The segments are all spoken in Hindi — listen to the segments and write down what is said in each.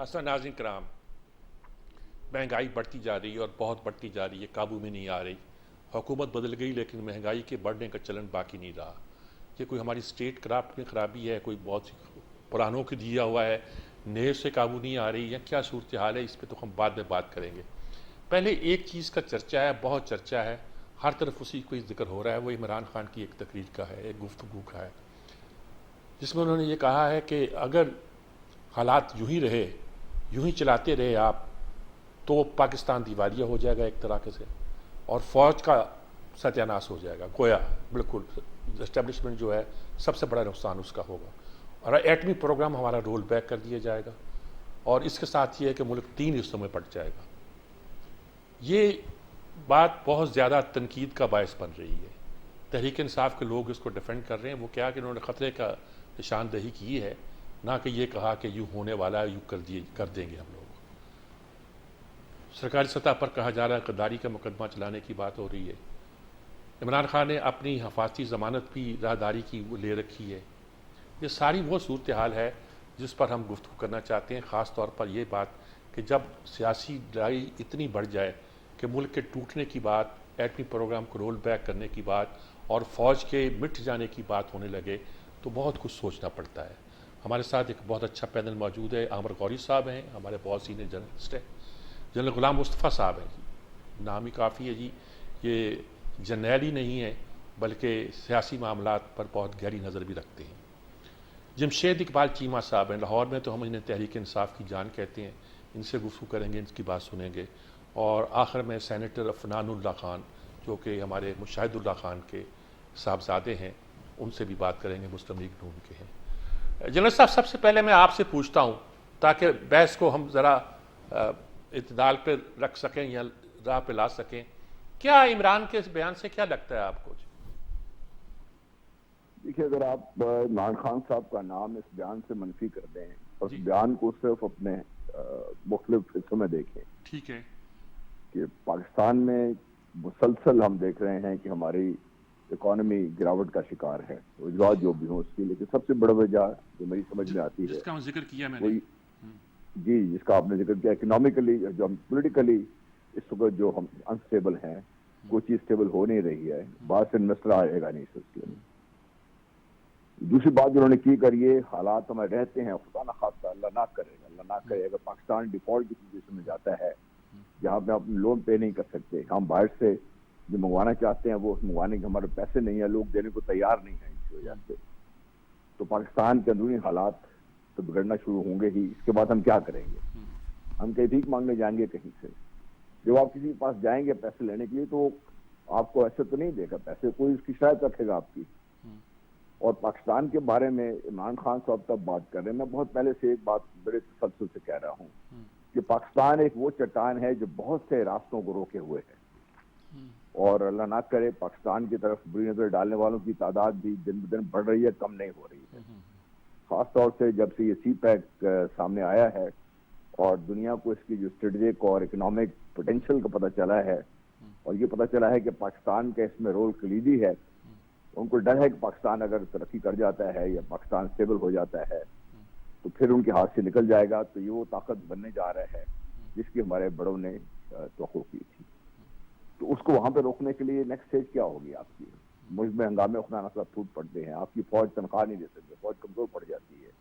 आसान नाज़रीन कराम, महंगाई बढ़ती जा रही है और बहुत बढ़ती जा रही है, काबू में नहीं आ रही। हुकूमत बदल गई लेकिन महंगाई के बढ़ने का चलन बाकी नहीं रहा। ये कोई हमारी स्टेट क्राफ्ट में ख़राबी है, कोई बहुत सी पुरानों को दिया हुआ है, नए से काबू नहीं आ रही है, क्या सूरत हाल है, इस पर तो हम बाद में बात करेंगे। पहले एक चीज़ का चर्चा है, बहुत चर्चा है, हर तरफ उसी को जिक्र हो रहा है, वो इमरान खान की एक तकरीर का है, एक गुफ्तगू का है, जिसमें उन्होंने ये कहा है कि अगर हालात यूं ही रहे, यूं ही चलाते रहे आप, तो पाकिस्तान दिवालिया हो जाएगा एक तरीके से, और फ़ौज का सत्यानाश हो जाएगा। गोया बिल्कुल इस्टेब्लिशमेंट जो है सबसे बड़ा नुकसान उसका होगा, और एटमी प्रोग्राम हमारा रोल बैक कर दिया जाएगा, और इसके साथ ये है कि मुल्क 3 हिस्सों में बट जाएगा। ये बात बहुत ज़्यादा तनकीद का बायस बन रही है। तहरीक इंसाफ के लोग इसको डिफेंड कर रहे हैं। वो क्या कि उन्होंने ख़तरे का निशानदही की है, ना कि ये कहा कि यूँ होने वाला है, यूँ कर देंगे हम लोग। सरकारी सतह पर कहा जा रहा है गद्दारी का मुकदमा चलाने की बात हो रही है। इमरान खान ने अपनी हफाजती ज़मानत भी राहदारी की ले रखी है। ये सारी वो सूरत हाल है जिस पर हम गुफ्तगू करना चाहते हैं। ख़ास तौर पर यह बात कि जब सियासी लड़ाई इतनी बढ़ जाए कि मुल्क के टूटने की बात, एटमी प्रोग्राम को रोल बैक करने की बात और फ़ौज के मिट जाने की बात होने लगे, तो बहुत कुछ सोचना पड़ता है। हमारे साथ एक बहुत अच्छा पैनल मौजूद है। आमर गौरी साहब हैं, हमारे बहुत सीनियर जर्नलिस्ट हैं। जनरल गुलाम मुस्तफ़ा साहब हैं जी, नाम ही काफ़ी है जी। ये जर्नैल ही नहीं है बल्कि सियासी मामलात पर बहुत गहरी नज़र भी रखते हैं। जमशेद इकबाल चीमा साहब हैं, लाहौर में तो हम इन्हें तहरीक इंसाफ की जान कहते हैं। इनसे गुफ्तगू करेंगे, इनकी बात सुनेंगे। और आखिर में सेनेटर अफनानुल्लाह खान, जो कि हमारे मुशाहिदुल्लाह खान के साहबजादे हैं, उनसे भी बात करेंगे, मुस्लिम लीग नून के हैं। जनरल साहब, सबसे पहले मैं आपसे पूछता हूँ, ताकि बहस को हम ज़रा इत्दाल पे रख सकें या राह पे ला सकें, क्या इमरान के इस बयान से क्या लगता है आपको? देखिए, अगर आप इमरान खान साहब का नाम इस बयान से मनफी कर दें और उस जी, बयान को सिर्फ अपने मुख्तलिफ हिस्सों में देखें ठीक है। कि पाकिस्तान में मुसलसल हम देख रहे हैं कि हमारी इकोनॉमी गिरावट का शिकार है, वजह जो भी हो उसकी, लेकिन सबसे बड़ी वजह जो मेरी समझ में आती है जिसका जिक्र किया मैंने। वही, जी, जिसका आपने जिक्र किया, इकोनॉमिकली जो हम पोलिटिकली इस वक्त जो हम अनस्टेबल हैं, कोई चीज स्टेबल हो नहीं रही है, बाहर से इन्वेस्टर आएगा नहीं सिलसिले में। दूसरी बात जो उन्होंने की करी है, हालात हमारे रहते हैं, खुदा ना खास्ता, अल्लाह ना करेगा, अल्लाह ना करे, अगर पाकिस्तान डिफॉल्ट की सिचुएशन में जाता है जहाँ पे आप लोन पे नहीं कर सकते, हम बाहर से जो मंगवाना चाहते हैं वो मंगवाने के हमारे पैसे नहीं है, लोग देने को तैयार नहीं है, इस वजह से तो पाकिस्तान के अंदरूनी हालात तो बिगड़ना शुरू होंगे ही। इसके बाद हम क्या करेंगे? हम कहीं भीख मांगने जाएंगे कहीं से? जब आप किसी के पास जाएंगे पैसे लेने के लिए तो आपको ऐसे तो नहीं देगा पैसे, कोई उसकी शिकायत रखेगा आपकी। और पाकिस्तान के बारे में इमरान खान साहब तब बात कर रहे हैं, मैं बहुत पहले से एक बात बड़े तसल्सल से कह रहा हूँ कि पाकिस्तान एक वो चट्टान है जो बहुत से रास्तों को रोके हुए है, और अल्लाह ना करे पाकिस्तान की तरफ बुरी नजर डालने वालों की तादाद भी दिन ब दिन बढ़ रही है, कम नहीं हो रही है। खासतौर से जब से ये सी पैक सामने आया है और दुनिया को इसकी जो स्ट्रेटेजिक और इकोनॉमिक पोटेंशियल का पता चला है, और ये पता चला है कि पाकिस्तान का इसमें रोल कलीदी है, उनको डर है कि पाकिस्तान अगर तरक्की कर जाता है या पाकिस्तान स्टेबल हो जाता है तो फिर उनके हाथ से निकल जाएगा, तो ये वो ताकत बनने जा रहा है जिसकी हमारे बड़ों ने तवक्को की थी। तो उसको वहां पे रोकने के लिए नेक्स्ट स्टेज क्या होगी आपकी? मुल्क में हंगामे खुदा नसला फूट पड़ते हैं, आपकी फौज तनख्वाह नहीं दे सकती, फौज कमजोर पड़ जाती है।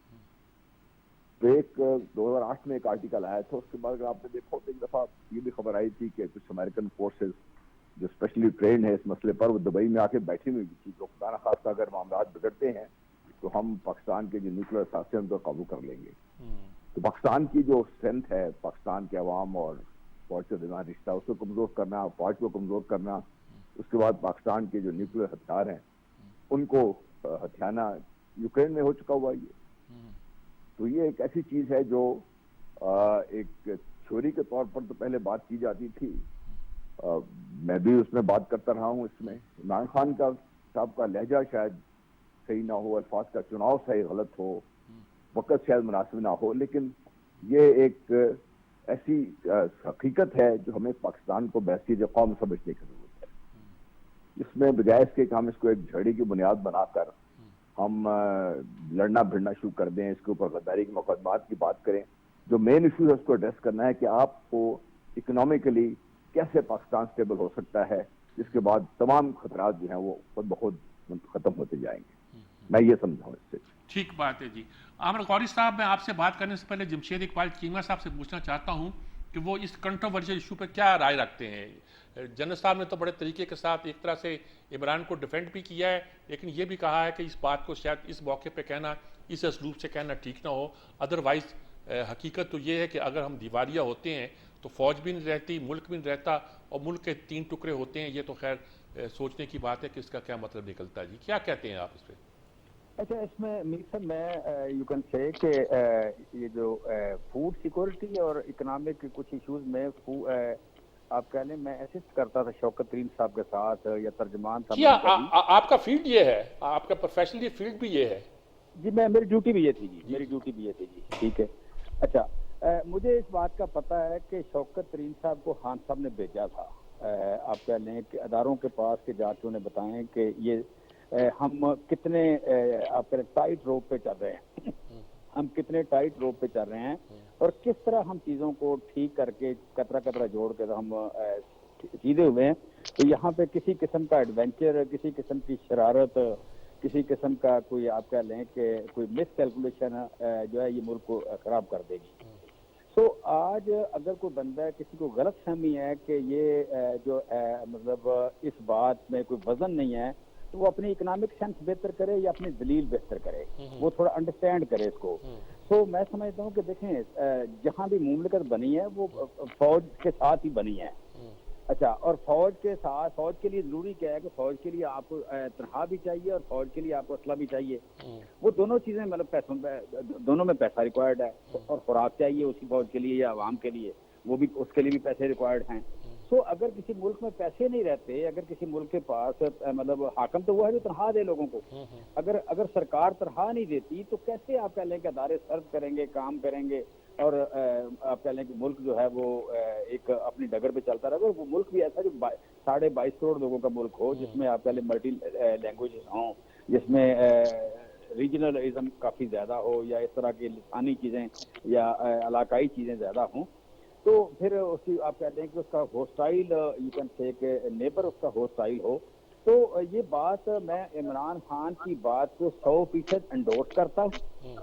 तो एक 2008 में एक आर्टिकल आया था, उसके बाद अगर आपने देखा तो एक दफा ये भी खबर आई थी कि कुछ अमेरिकन फोर्सेज जो स्पेशली ट्रेंड है इस मसले पर, वो दुबई में आके बैठी हुई थी, जो खुदा न खास्ता अगर मामला बिगड़ते हैं तो हम पाकिस्तान के जो न्यूक्लियर असासे हैं उनको काबू कर लेंगे। तो पाकिस्तान की जो स्ट्रेंथ है, पाकिस्तान के अवाम और फौज के दरमियान रिश्ता, उसको कमजोर करना, फौज को कमजोर करना, उसके बाद पाकिस्तान के जो न्यूक्लियर हथियार हैं उनको हथियाना, यूक्रेन में हो चुका हुआ ये। तो ये एक ऐसी चीज है जो एक थ्योरी के तौर पर तो पहले बात की जाती थी, मैं भी उसमें बात करता रहा हूँ। इसमें इमरान खान का साहब का लहजा शायद सही ना हो, अल्फाज का चुनाव सही गलत हो, वक्त शायद मुनासिब ना हो, लेकिन ये एक ऐसी हकीकत है जो हमें पाकिस्तान को बहसीज कौम समझने की जरूरत है। इसमें बजाय इसके कि हम इसको एक झड़ी की बुनियाद बनाकर हम लड़ना भिड़ना शुरू कर दें, इसके ऊपर गद्दारी के मुकदमात की बात करें, जो मेन इशू है उसको एड्रेस करना है कि आपको इकोनॉमिकली कैसे पाकिस्तान स्टेबल हो सकता है, जिसके बाद तमाम खतरात जो हैं वो खुद बहुत खत्म होते जाएंगे। मैं ये समझाऊँ इससे। ठीक बात है जी। आमर गौरी साहब, मैं आपसे बात करने से पहले जमशेद इकबाल चीमा साहब से पूछना चाहता हूं कि वो इस कंट्रोवर्शियल इशू पर क्या राय रखते हैं। जनरल साहब ने तो बड़े तरीके के साथ एक तरह से इमरान को डिफेंड भी किया है, लेकिन ये भी कहा है कि इस बात को शायद इस मौके पे कहना, इस असलूब से कहना ठीक ना हो। अदरवाइज हकीकत तो ये है कि अगर हम दिवालिया होते हैं तो फौज भी नहीं रहती, मुल्क भी नहीं रहता, और मुल्क के 3 टुकड़े होते हैं। ये तो खैर सोचने की बात है कि इसका क्या मतलब निकलता है जी। क्या कहते हैं आप इस पर? अच्छा, इसमें मीर साहब मैं यू कैन से कि ये जो फूड सिक्योरिटी और इकोनॉमिक कुछ इश्यूज में आप कह लें मैं असिस्ट करता था शौकत तरीन साहब के साथ या तर्जमान था। क्या आपका फील्ड ये है, आपका प्रोफेशनली फील्ड भी ये है? जी, मेरी ड्यूटी भी ये थी जी, मेरी ड्यूटी भी ये थी जी। ठीक है। अच्छा, मुझे इस बात का पता है कि शौकत तरीन साहब को खान साहब ने भेजा था। आप कह लें कि अदारों के पास के जाके उन्हें बताएं कि ये हम कितने आप कह टाइट रोप पे चल रहे हैं हम कितने टाइट रोप पे चल रहे हैं और किस तरह हम चीज़ों को ठीक करके कतरा कतरा जोड़ कर हम सीधे हुए हैं। तो यहाँ पे किसी किस्म का एडवेंचर, किसी किस्म की शरारत, किसी किस्म का कोई आप कह लें कि कोई मिस कैलकुलेशन जो है ये मुल्क को खराब कर देगी। तो आज अगर कोई बंदा है, किसी को गलत फहमी है कि ये जो मतलब इस बात में कोई वजन नहीं है, तो वो अपनी इकोनॉमिक सेंस बेहतर करे या अपनी दलील बेहतर करे, वो थोड़ा अंडरस्टैंड करे इसको। तो मैं समझता हूँ कि देखें जहाँ भी मुमलिकत बनी है वो फौज के साथ ही बनी है। अच्छा, और फौज के साथ, फौज के लिए जरूरी क्या है कि फौज के लिए आपको तनख्वाह भी चाहिए और फौज के लिए आपको असला भी चाहिए। वो दोनों चीजें मतलब पैसों दोनों में पैसा रिक्वायर्ड है, और खुराक चाहिए उसी फौज के लिए या आवाम के लिए, वो भी उसके लिए भी पैसे रिक्वायर्ड हैं। तो अगर किसी मुल्क में पैसे नहीं रहते, अगर किसी मुल्क के पास मतलब हाकम तो वो है जो तनख्वाह दे लोगों को, अगर सरकार तनख्वाह नहीं देती तो कैसे आप कह लें कि अदारे सर्व करेंगे, काम करेंगे, और आप कह लें कि मुल्क जो है वो एक अपनी डगर पे चलता रहेगा। वो मुल्क भी ऐसा जो 22.5 करोड़ लोगों का मुल्क हो, जिसमें आप कह लें मल्टी लैंग्वेज हों, जिसमें रीजनलिज्म काफ़ी ज़्यादा हो, या इस तरह की लिसानी चीज़ें या इलाकाई चीज़ें ज़्यादा हों, तो फिर उसकी आप कहते हैं कि उसका होस्टाइल यू कैन से कि नेबर उसका होस्टाइल हो। तो ये बात मैं इमरान खान की बात को 100% एंडोर्स करता हूँ,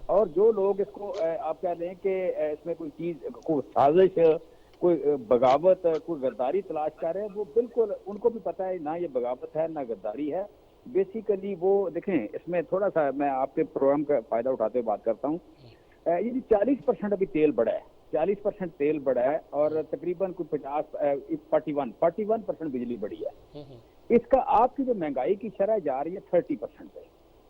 और जो लोग इसको आप कह लें कि इसमें कोई चीज़, कोई साजिश, कोई बगावत, कोई गद्दारी तलाश कर रहे हैं, वो बिल्कुल उनको भी पता है ना ये बगावत है ना गद्दारी है। बेसिकली वो देखें, इसमें थोड़ा सा मैं आपके प्रोग्राम का फ़ायदा उठाते हुए बात करता हूँ। ये 40% अभी तेल बढ़ा है, 40% तेल बढ़ा है, और तकरीबन कोई 41% बिजली बढ़ी है। इसका आपकी जो महंगाई की शरह जा रही है 30% पे,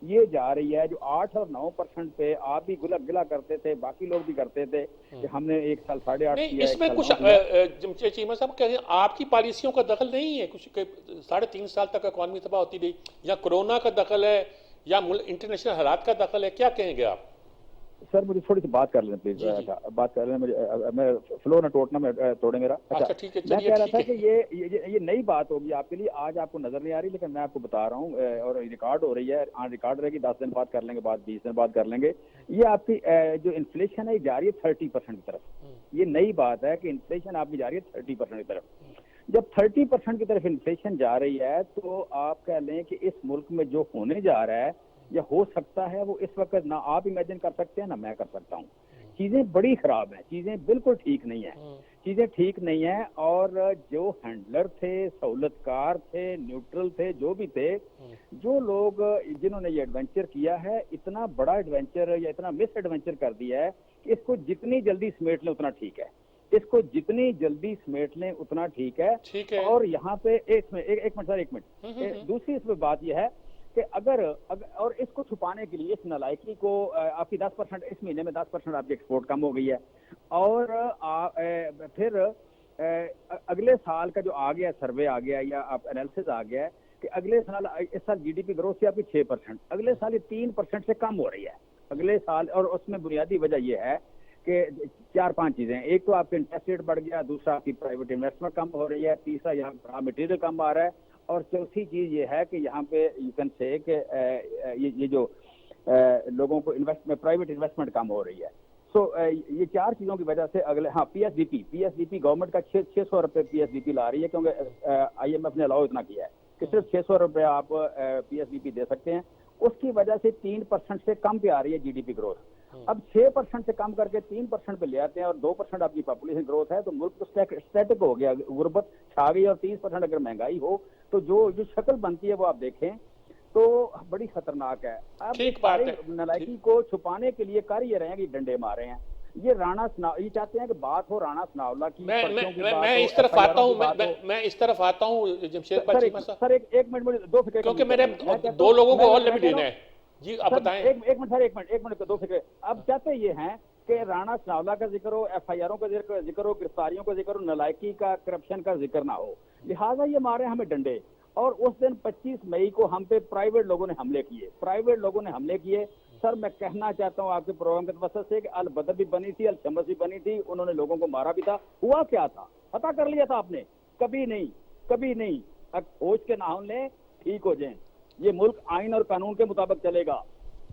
ये जा रही है, जो 8 और 9% पे आप भी गिला करते थे, बाकी लोग भी करते थे कि हमने 1 साल 8.5 किया, इसमें कुछ चीमा साहब कह रहे हैं आपकी पॉलिसियों का दखल नहीं है, कुछ 3.5 साल तक इकॉनमी तबाह होती रही, या कोरोना का दखल है, या इंटरनेशनल हालात का दखल है, क्या कहेंगे आप? सर मुझे थोड़ी सी बात कर लें प्लीज। अच्छा, बात कर लें, मुझे मैं फ्लो ना तोड़े मेरा। अच्छा, ठीक है, मैं कह रहा था कि ये नई बात होगी आपके लिए, आज आपको नजर नहीं आ रही, लेकिन मैं आपको बता रहा हूँ, और रिकॉर्ड हो रही है, ऑन रिकॉर्ड रहेगी, 10 दिन बाद कर लेंगे बात, 20 दिन बाद कर लेंगे। ये आपकी जो इन्फ्लेशन है ये जा रही है 30% की तरफ। ये नई बात है कि इन्फ्लेशन आपकी जा रही है 30% की तरफ। जब 30% की तरफ इन्फ्लेशन जा रही है, तो आप कह लें कि इस मुल्क में जो होने जा रहा है या हो सकता है, वो इस वक्त ना आप इमेजिन कर सकते हैं ना मैं कर सकता हूँ। चीजें बड़ी खराब हैं, चीजें बिल्कुल ठीक नहीं है, चीजें ठीक नहीं है। और जो हैंडलर थे, सहूलतकार थे, न्यूट्रल थे, जो भी थे, जो लोग जिन्होंने ये एडवेंचर किया है, इतना बड़ा एडवेंचर या इतना मिस एडवेंचर कर दिया है कि इसको जितनी जल्दी समेट लें उतना ठीक है, इसको जितनी जल्दी समेट लें उतना ठीक है। और यहाँ पे एक मिनट दूसरी इसमें बात यह है कि अगर और इसको छुपाने के लिए, इस नालायकी को, आपकी 10% इस महीने में 10% आपकी एक्सपोर्ट कम हो गई है, और फिर अगले साल का जो आ गया सर्वे आ गया या आप एनालिसिस आ गया है कि अगले साल, इस साल जीडीपी ग्रोथ से आपकी 6%, अगले साल ये 3% से कम हो रही है अगले साल। और उसमें बुनियादी वजह यह है कि 4-5 चीजें, एक तो आपके इंटरेस्ट रेट बढ़ गया, दूसरा आपकी प्राइवेट इन्वेस्टमेंट कम हो रही है, तीसरा यहाँ रॉ मटेरियल कम आ रहा है, और चौथी चीज ये है कि यहाँ पे यू कैन से कि ये जो लोगों को प्राइवेट इन्वेस्टमेंट कम हो रही है। ये 4 चीजों की वजह से अगले, हाँ, पीएसडीपी गवर्नमेंट का 600 रुपए पीएसडीपी ला रही है, क्योंकि आईएमएफ ने अलाउ इतना किया है कि सिर्फ 600 रुपए आप पीएसडीपी दे सकते हैं। उसकी वजह से 3% से कम पे आ रही है जीडीपी ग्रोथ। अब 6% से कम करके 3% पे ले आते हैं और 2% आपकी पॉपुलेशन ग्रोथ है, तो मुल्क तो स्टैटिक हो गया, गुर्बत छा गई। और 30% अगर महंगाई हो तो जो शक्ल बनती है वो आप देखें तो बड़ी खतरनाक है। अब ठीक बात है। नालायकी को छुपाने के लिए कर ये रहे हैं कि डंडे मारे हैं। ये ये चाहते हैं कि बात हो राणा सनाउल्लाह की, मैं इस तरफ आता हूँ, मैं इस तरफ आता हूँ जमशेद भाई चीमा साहब। सर एक मिनट मुझे 2 फिक्र, क्योंकि मेरे 2 लोगों को और लिमिट देना है जी, आप बताएं। एक मिनट सर, एक मिनट 2 फिक्र। अब चाहते ये हैं कि राणा सनाउल्लाह का जिक्र हो, एफआईआरों का जिक्र हो, गिरफ्तारियों का जिक्र हो, नालायकी का, करप्शन का जिक्र ना हो, लिहाजा ये मारे हमें डंडे। और उस दिन 25 मई को हम पे प्राइवेट लोगों ने हमले किए। सर मैं कहना चाहता हूं आपके प्रोग्राम के तवज्जो से कि अल बदर भी बनी थी, अल शमस भी बनी थी, उन्होंने लोगों को मारा भी था। हुआ क्या था पता कर लिया था आपने? कभी नहीं। खोज के नाम लें, ठीक हो जाए। ये मुल्क आइन और कानून के मुताबिक चलेगा।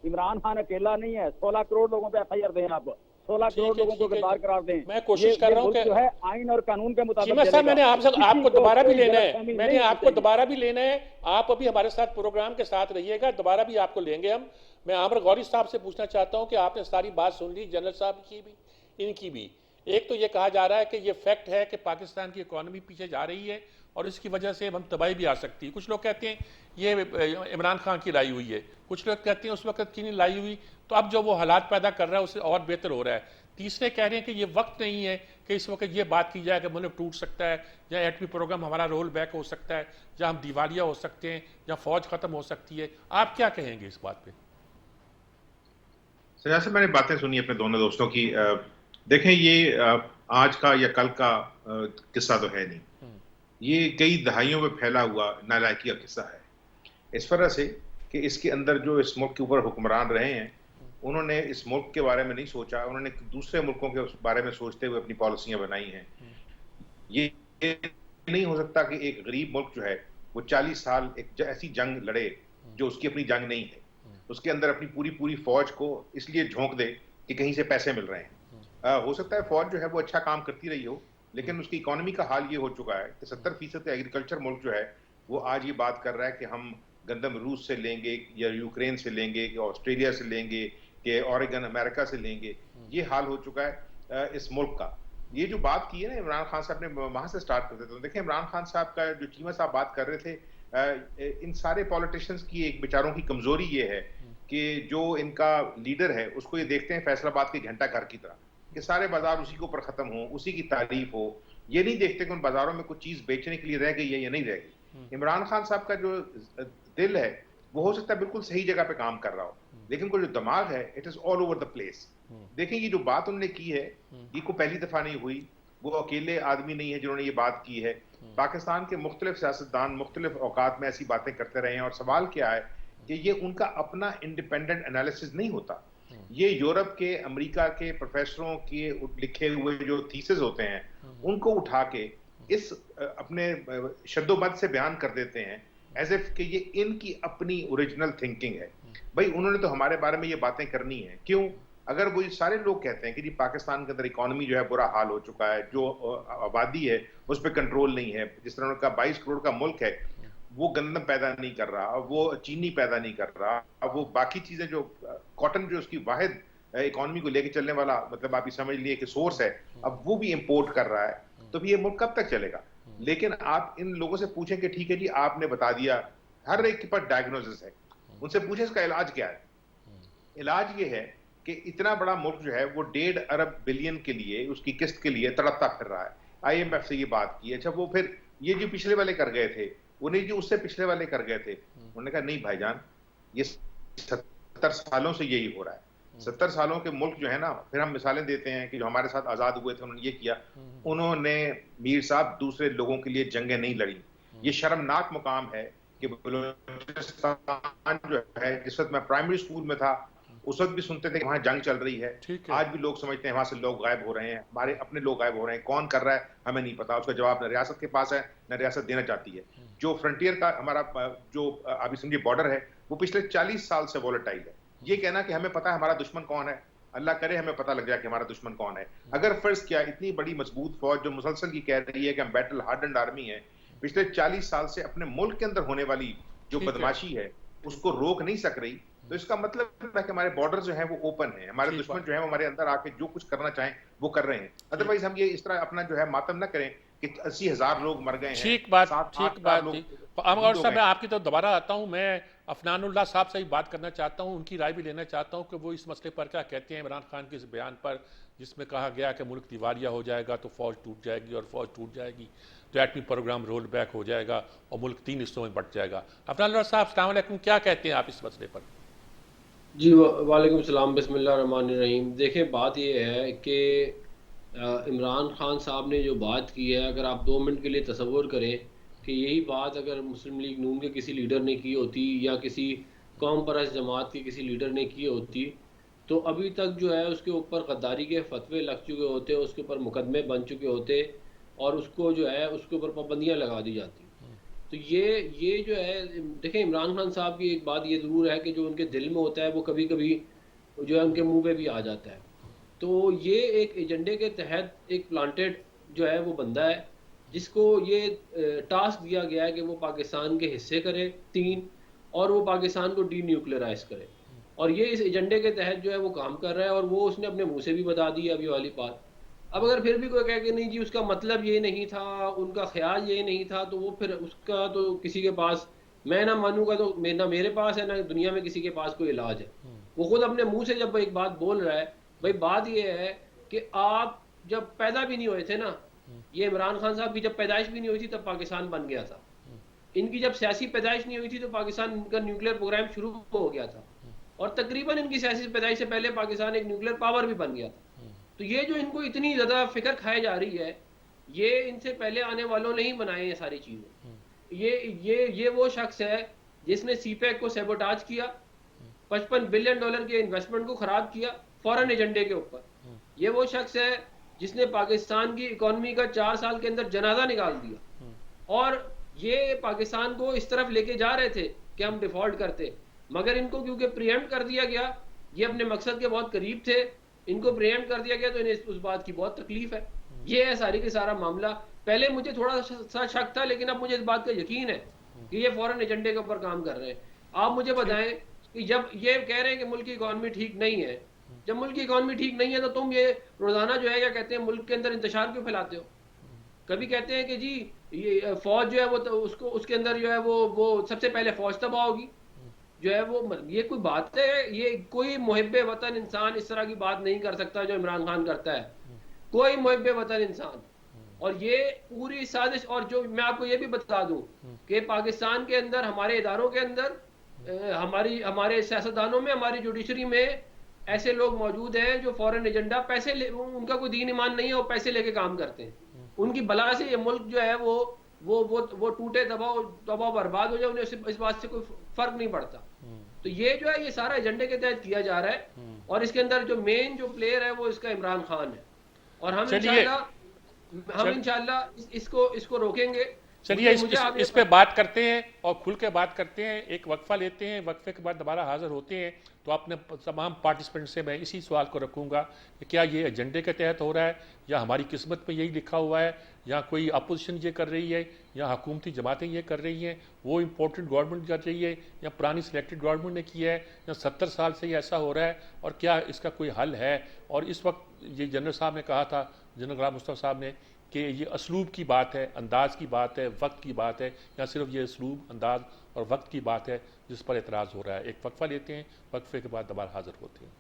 इमरान खान अकेला नहीं है। 16 करोड़ लोगों पे एफआईआर दें आप, 16 करोड़ लोगों को गिरफ्तार करार दें। मैं कोशिश कर रहा हूं कि जो है आइन और कानून के मुताबिक चीमा साहब, मैंने आपको दोबारा भी लेना है, मैंने आपको चाहिए। दोबारा भी लेना है। आप अभी हमारे साथ प्रोग्राम के साथ रहिएगा, दोबारा भी आपको लेंगे हम। मैं आमर गौरी साहब से पूछना चाहता हूं कि आपने सारी बात सुन ली, जनरल साहब की भी, इनकी भी। एक तो ये कहा जा रहा है कि ये फैक्ट है कि पाकिस्तान की इकोनॉमी पीछे जा रही है और इसकी वजह से हम तबाही भी आ सकती है। कुछ लोग कहते हैं ये इमरान खान की लाई हुई है, कुछ लोग कहते हैं उस वक्त की नहीं लाई हुई, तो अब जो वो हालात पैदा कर रहा है उससे और बेहतर हो रहा है। तीसरे कह रहे हैं कि ये वक्त नहीं है कि इस वक्त ये बात की जाए कि मुल्क टूट सकता है, या एटमी प्रोग्राम हमारा रोल बैक हो सकता है, या हम दिवालिया हो सकते हैं, या फौज खत्म हो सकती है। आप क्या कहेंगे इस बात पे? जैसे मैंने बातें सुनी अपने दोनों दोस्तों की, देखें ये आज का या कल का किस्सा तो है नहीं, ये कई दहाइयों में फैला हुआ नालायकी का किस्सा है। इस वजह से कि इसके अंदर जो इस मुल्क के ऊपर हुक्मरान रहे हैं, उन्होंने इस मुल्क के बारे में नहीं सोचा, उन्होंने दूसरे मुल्कों के बारे में सोचते हुए अपनी पॉलिसियां बनाई हैं। ये नहीं हो सकता कि एक गरीब मुल्क जो है वो 40 साल एक ऐसी जंग लड़े जो उसकी अपनी जंग नहीं है, उसके अंदर अपनी पूरी फौज को इसलिए झोंक दे कि कहीं से पैसे मिल रहे हैं। हो सकता है फौज जो है वो अच्छा काम करती रही हो, लेकिन उसकी इकोनॉमी का हाल ये हो चुका है कि 70% एग्रीकल्चर मुल्क जो है वो आज ये बात कर रहा है कि हम गंदम रूस से लेंगे, या यूक्रेन से लेंगे, कि ऑस्ट्रेलिया से लेंगे, कि ऑरेगन अमेरिका से लेंगे। ये हाल हो चुका है इस मुल्क का। ये जो बात की है ना इमरान खान साहब ने, वहां से स्टार्ट करते थे। देखिए इमरान खान साहब का जो चीमा साहब बात कर रहे थे, इन सारे पॉलिटिशियंस की एक बेचारों की कमजोरी ये है कि जो इनका लीडर है उसको ये देखते हैं फैसलाबाद के घंटा घर की तरह, कि सारे बाजार उसी के ऊपर खत्म हो, उसी की तारीफ हो। ये नहीं देखते कि उन बाजारों में कुछ चीज बेचने के लिए रह गई है या नहीं रह गई। इमरान खान साहब का जो दिल है वो हो सकता है बिल्कुल सही जगह पे काम कर रहा हो, लेकिन को जो दिमाग है it is all over the place. देखें ये जो बात उन्होंने की है ये को पहली दफा नहीं हुई, वो अकेले आदमी नहीं है जिन्होंने ये बात की है। पाकिस्तान के मुख्तलिफ सियासतदान मुख्तलिफ औकात में ऐसी बातें करते रहे हैं, और सवाल क्या है कि ये उनका अपना इंडिपेंडेंट एनालिसिस नहीं होता। ये यूरोप के, अमेरिका के प्रोफेसरों के लिखे हुए जो थीसिस होते हैं उनको उठा के इस अपने शब्दों से बयान कर देते हैं एज इफ कि ये इनकी अपनी ओरिजिनल थिंकिंग है। भाई उन्होंने तो हमारे बारे में ये बातें करनी है, क्यों? अगर वो सारे लोग कहते हैं कि जी पाकिस्तान के अंदर इकोनॉमी जो है बुरा हाल हो चुका है, जो आबादी है उस पर कंट्रोल नहीं है, जिस तरह उनका 22 करोड़ का मुल्क है, वो गंदम पैदा नहीं कर रहा, वो चीनी पैदा नहीं कर रहा, वो बाकी चीजें जो कॉटन जो उसकी वाहिद इकोनॉमी को लेके चलने वाला, मतलब आप ये समझ लिए कि सोर्स है, अब वो भी इंपोर्ट कर रहा है, तो भी ये मुल्क कब तक चलेगा? लेकिन आप इन लोगों से पूछें कि ठीक है जी आपने बता दिया, हर एक के पास डायग्नोसिस है, उनसे पूछे इसका इलाज क्या है? इलाज ये है कि इतना बड़ा मुल्क जो है वो 1.5 अरब बिलियन के लिए, उसकी किस्त के लिए तड़पता फिर रहा है। IMF से ये बात की। अच्छा वो फिर ये जो पिछले वाले कर गए थे, उन्हें जो उससे पिछले वाले कर गए थे, उन्होंने कहा नहीं भाईजान ये 70 सालों से यही हो रहा है। 70 सालों के मुल्क जो है ना, फिर हम मिसालें देते हैं कि जो हमारे साथ आजाद हुए थे उन्होंने ये किया, उन्होंने मीर साहब दूसरे लोगों के लिए जंगें नहीं लड़ी। ये शर्मनाक मुकाम है कि बलूचिस्तान जो है, जिस वक्त मैं प्राइमरी स्कूल में था उस वक्त भी सुनते थे कि वहां जंग चल रही है, आज भी लोग समझते हैं वहां से लोग गायब हो रहे हैं, हमारे अपने लोग गायब हो रहे हैं, कौन कर रहा है हमें नहीं पता, उसका जवाब न रियासत के पास है न रियासत देना चाहती है। जो फ्रंटियर का हमारा जो अभी समझिए बॉर्डर है वो पिछले 40 साल से वॉलेटाइल है। ये कहना कि हमें पता है हमारा दुश्मन कौन है, अल्लाह करे हमें पता लग जाए कि हमारा दुश्मन कौन है। अगर फर्ज किया इतनी बड़ी मजबूत फौज जो मुसलसल की कह रही है कि हम बैटल हार्डन्ड आर्मी है, पिछले 40 साल से अपने मुल्क के अंदर होने वाली जो बदमाशी है उसको रोक नहीं सक रही, तो इसका मतलब है कि हमारे बॉर्डर जो है वो ओपन है, हमारे दुश्मन जो है वो हमारे अंदर आके जो कुछ करना चाहें वो कर रहे हैं। अदरवाइज हम ये इस तरह अपना जो है मातम ना करें कि 80,000 लोग मर गए हैं, ठीक बात 7-8 थी। लोग और साहब मैं आपकी तरफ दोबारा आता हूँ, मैं अफनानुल्लाह साहब से ही बात करना चाहता हूँ, उनकी राय भी लेना चाहता हूँ कि वो इस मसले पर क्या कहते हैं। इमरान खान के इस बयान पर जिसमें कहा गया कि मुल्क दिवालिया हो जाएगा तो फौज टूट जाएगी, और फौज टूट जाएगी तो एटमी प्रोग्राम रोल बैक हो जाएगा और मुल्क 3 हिस्सों में बंट जाएगा। अफनानुल्लाह साहब अस्सलाम वालेकुम, क्या कहते हैं आप इस मसले पर? जी वालेकुम सलाम, बिस्मिल्लाह रहमान रहीम। देखें, बात यह है कि इमरान खान साहब ने जो बात की है, अगर आप 2 मिनट के लिए तसव्वुर करें कि यही बात अगर मुस्लिम लीग नून के किसी लीडर ने की होती या किसी कौम परस्त जमात के किसी लीडर ने की होती, तो अभी तक जो है उसके ऊपर गद्दारी के फतवे लग चुके होते, उसके ऊपर मुकदमे बन चुके होते और उसको जो है उसके ऊपर पाबंदियाँ लगा दी जाती। तो ये जो है, देखें, इमरान खान साहब की एक बात ये ज़रूर है कि जो उनके दिल में होता है वो कभी कभी जो है उनके मुंह पे भी आ जाता है। तो ये एक एजेंडे के तहत एक प्लांटेड जो है वो बंदा है जिसको ये टास्क दिया गया है कि वो पाकिस्तान के हिस्से करे 3 और वो पाकिस्तान को डी न्यूक्लियराइज करे, और ये इस एजेंडे के तहत जो है वो काम कर रहा है, और वो उसने अपने मुंह से भी बता दी है अभी वाली बात। अब अगर फिर भी कोई कहे कि नहीं जी उसका मतलब ये नहीं था, उनका ख्याल ये नहीं था, तो वो फिर उसका तो किसी के पास, मैं ना मानूंगा तो ना मेरे पास है ना दुनिया में किसी के पास कोई इलाज है। वो खुद अपने मुंह से जब एक बात बोल रहा है, भाई बात ये है कि आप जब पैदा भी नहीं हुए थे ना, ये इमरान खान साहब की जब पैदाइश भी नहीं हुई थी तब पाकिस्तान बन गया था। इनकी जब सियासी पैदाइश नहीं हुई थी तो पाकिस्तान का न्यूक्लियर प्रोग्राम शुरू हो गया था, और तकरीबन इनकी सियासी पैदाइश से पहले पाकिस्तान एक न्यूक्लियर पावर भी बन गया था। तो ये जो इनको इतनी ज्यादा फिक्र खाई जा रही है, ये इनसे पहले आने वालों ने ही बनाए ये सारी चीजें। ये वो शख्स है जिसने सीपैक को सेबोटाज किया, $55 बिलियन के इन्वेस्टमेंट को खराब किया फॉरेन एजेंडे के ऊपर। ये वो शख्स है जिसने पाकिस्तान की इकोनॉमी का 4 साल के अंदर जनाजा निकाल दिया, और ये पाकिस्तान को इस तरफ लेके जा रहे थे कि हम डिफॉल्ट करते, मगर इनको क्योंकि प्रिएम्प्ट कर दिया गया, ये अपने मकसद के बहुत करीब थे, इनको प्रिएम्प्ट कर दिया गया, तो इन्हें उस बात की बहुत तकलीफ है। ये है सारी के सारा मामला। पहले मुझे थोड़ा सा शक था, लेकिन अब मुझे इस बात का यकीन है कि ये फॉरेन एजेंडे के ऊपर काम कर रहे हैं। आप मुझे बताएं कि जब ये कह रहे हैं कि मुल्क की इकॉनमी ठीक नहीं है, जब मुल्क की इकॉनमी ठीक नहीं है तो तुम ये रोजाना जो है क्या कहते हैं मुल्क के अंदर इंतशार क्यों फैलाते हो? कभी कहते हैं कि जी ये फौज जो है वो तो उसको उसके अंदर जो है वो सबसे पहले फौज तबाह होगी, जो है वो, ये कोई बात है? ये कोई मुहिब्बे वतन इंसान इस तरह की बात नहीं कर सकता जो इमरान खान करता है, कोई मुहिब्बे वतन इंसान। और ये पूरी साजिश, और जो मैं आपको ये भी बता दूं कि पाकिस्तान के अंदर हमारे इदारों के अंदर हमारे सियासतदानों में, हमारी जुडिशरी में ऐसे लोग मौजूद हैं जो फॉरेन एजेंडा उनका कोई दीन ईमान नहीं है, वो पैसे लेके काम करते हैं। उनकी बला से ये मुल्क जो है वो टूटे, दबाव बर्बाद हो जाए, उन्हें इस बात से कोई फर्क नहीं पड़ता। तो ये जो है ये सारा एजेंडे के तहत किया जा रहा है, और इसके अंदर जो मेन जो प्लेयर है वो इसका इमरान खान है, और हम इंशाल्लाह इसको रोकेंगे। चलिए इस पे बात करते हैं और खुल के बात करते हैं। एक वक्फा लेते हैं, वक्फे के बाद दोबारा हाजिर होते हैं। तो अपने तमाम पार्टिसिपेंट से मैं इसी सवाल को रखूंगा कि क्या ये एजेंडे के तहत हो रहा है, या हमारी किस्मत में यही लिखा हुआ है, या कोई अपोजिशन ये कर रही है, या हुकूमती जमातें ये कर रही हैं, वो इम्पोर्टेड गवर्नमेंट कर रही है, या पुरानी सिलेक्टेड गवर्नमेंट ने किया है, या 70 साल से ये ऐसा हो रहा है, और क्या इसका कोई हल है? और इस वक्त ये जनरल साहब ने कहा था, जनरल गुलाम मुस्तफा साहब ने, कि ये असलूब की बात है, अंदाज की बात है, वक्त की बात है, या सिर्फ ये असलूब, अंदाज और वक्त की बात है जिस पर एतराज़ हो रहा है। एक वक्फा लेते हैं, वक्फे के बाद दोबारा हाजिर होते हैं।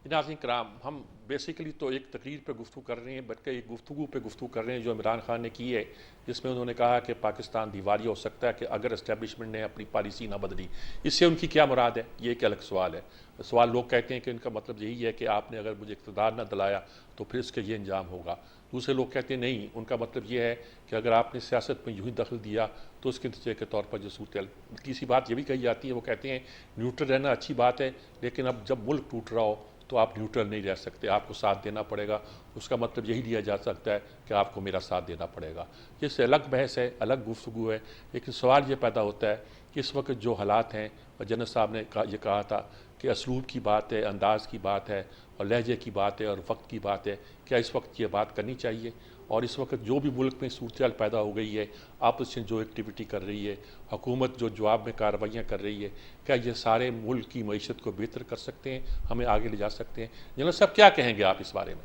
नाज़रीन कराम, हम बेसिकली तो एक तकरीर पर गुफ्तगू कर रहे हैं, बल्कि एक गुफ्तगू पे गुफ्तगू कर रहे हैं जो इमरान खान ने की है, जिसमें उन्होंने कहा कि पाकिस्तान दिवालिया हो सकता है कि अगर इस्टेब्लिशमेंट ने अपनी पॉलिसी ना बदली। इससे उनकी क्या मुराद है, ये एक अलग सवाल है। सवाल लोग कहते हैं कि इनका मतलब यही है कि आपने अगर मुझे इक़्तिदार ना दिलाया तो फिर इसका ये अंजाम होगा। दूसरे लोग कहते हैं नहीं, उनका मतलब ये है कि अगर आपने सियासत में यूँ ही दखल दिया तो उसके नतीजे के तौर पर जो सूरत तीसरी बात ये भी कही जाती है, वो कहते हैं न्यूट्रल रहना अच्छी बात है, लेकिन अब जब मुल्क टूट रहा हो तो आप न्यूट्रल नहीं रह सकते, आपको साथ देना पड़ेगा। उसका मतलब यही लिया जा सकता है कि आपको मेरा साथ देना पड़ेगा। इससे अलग बहस है, अलग गुफ्तगू है, लेकिन सवाल ये पैदा होता है कि इस वक्त जो हालात हैं, और जनरल साहब ने ये कहा था कि असलूब की बात है, अंदाज़ की बात है, और लहजे की बात है, और वक्त की बात है, क्या इस वक्त ये बात करनी चाहिए? और इस वक्त जो भी मुल्क में सूरत पैदा हो गई है, अपोजिशन जो एक्टिविटी कर रही है, हुकूमत जो जवाब में कार्रवाइयाँ कर रही है, क्या ये सारे मुल्क की मईशत को बेहतर कर सकते हैं, हमें आगे ले जा सकते हैं? जनरल साहब क्या कहेंगे आप इस बारे में?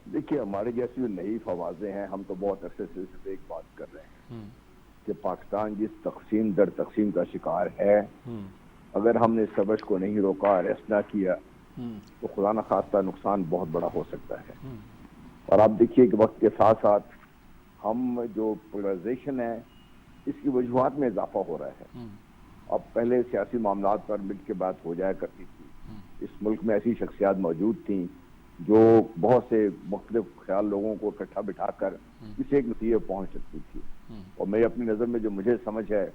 देखिए, हमारे जैसी जो नई आवाजें हैं, हम तो बहुत अरसे से सिर्फ एक बात कर रहे हैं कि पाकिस्तान जिस तकसीम दर तकसीम का शिकार है, अगर हमने इस रवश को नहीं रोका, अरेस्ट ना किया, तो खुदा न खास्ता नुकसान बहुत बड़ा हो सकता है। और आप देखिए कि वक्त के साथ साथ हम जो पोलराइजेशन है, इसकी वजूहात में इजाफा हो रहा है। अब पहले सियासी मामलात पर मिल के बात हो जाया करती थी। इस मुल्क में ऐसी शख्सियात मौजूद थी जो बहुत से मुख्तलिफ ख्याल लोगों को इकट्ठा बिठाकर किसी एक नतीजे पहुंच सकती थी। और मेरी अपनी नज़र में जो मुझे समझ है,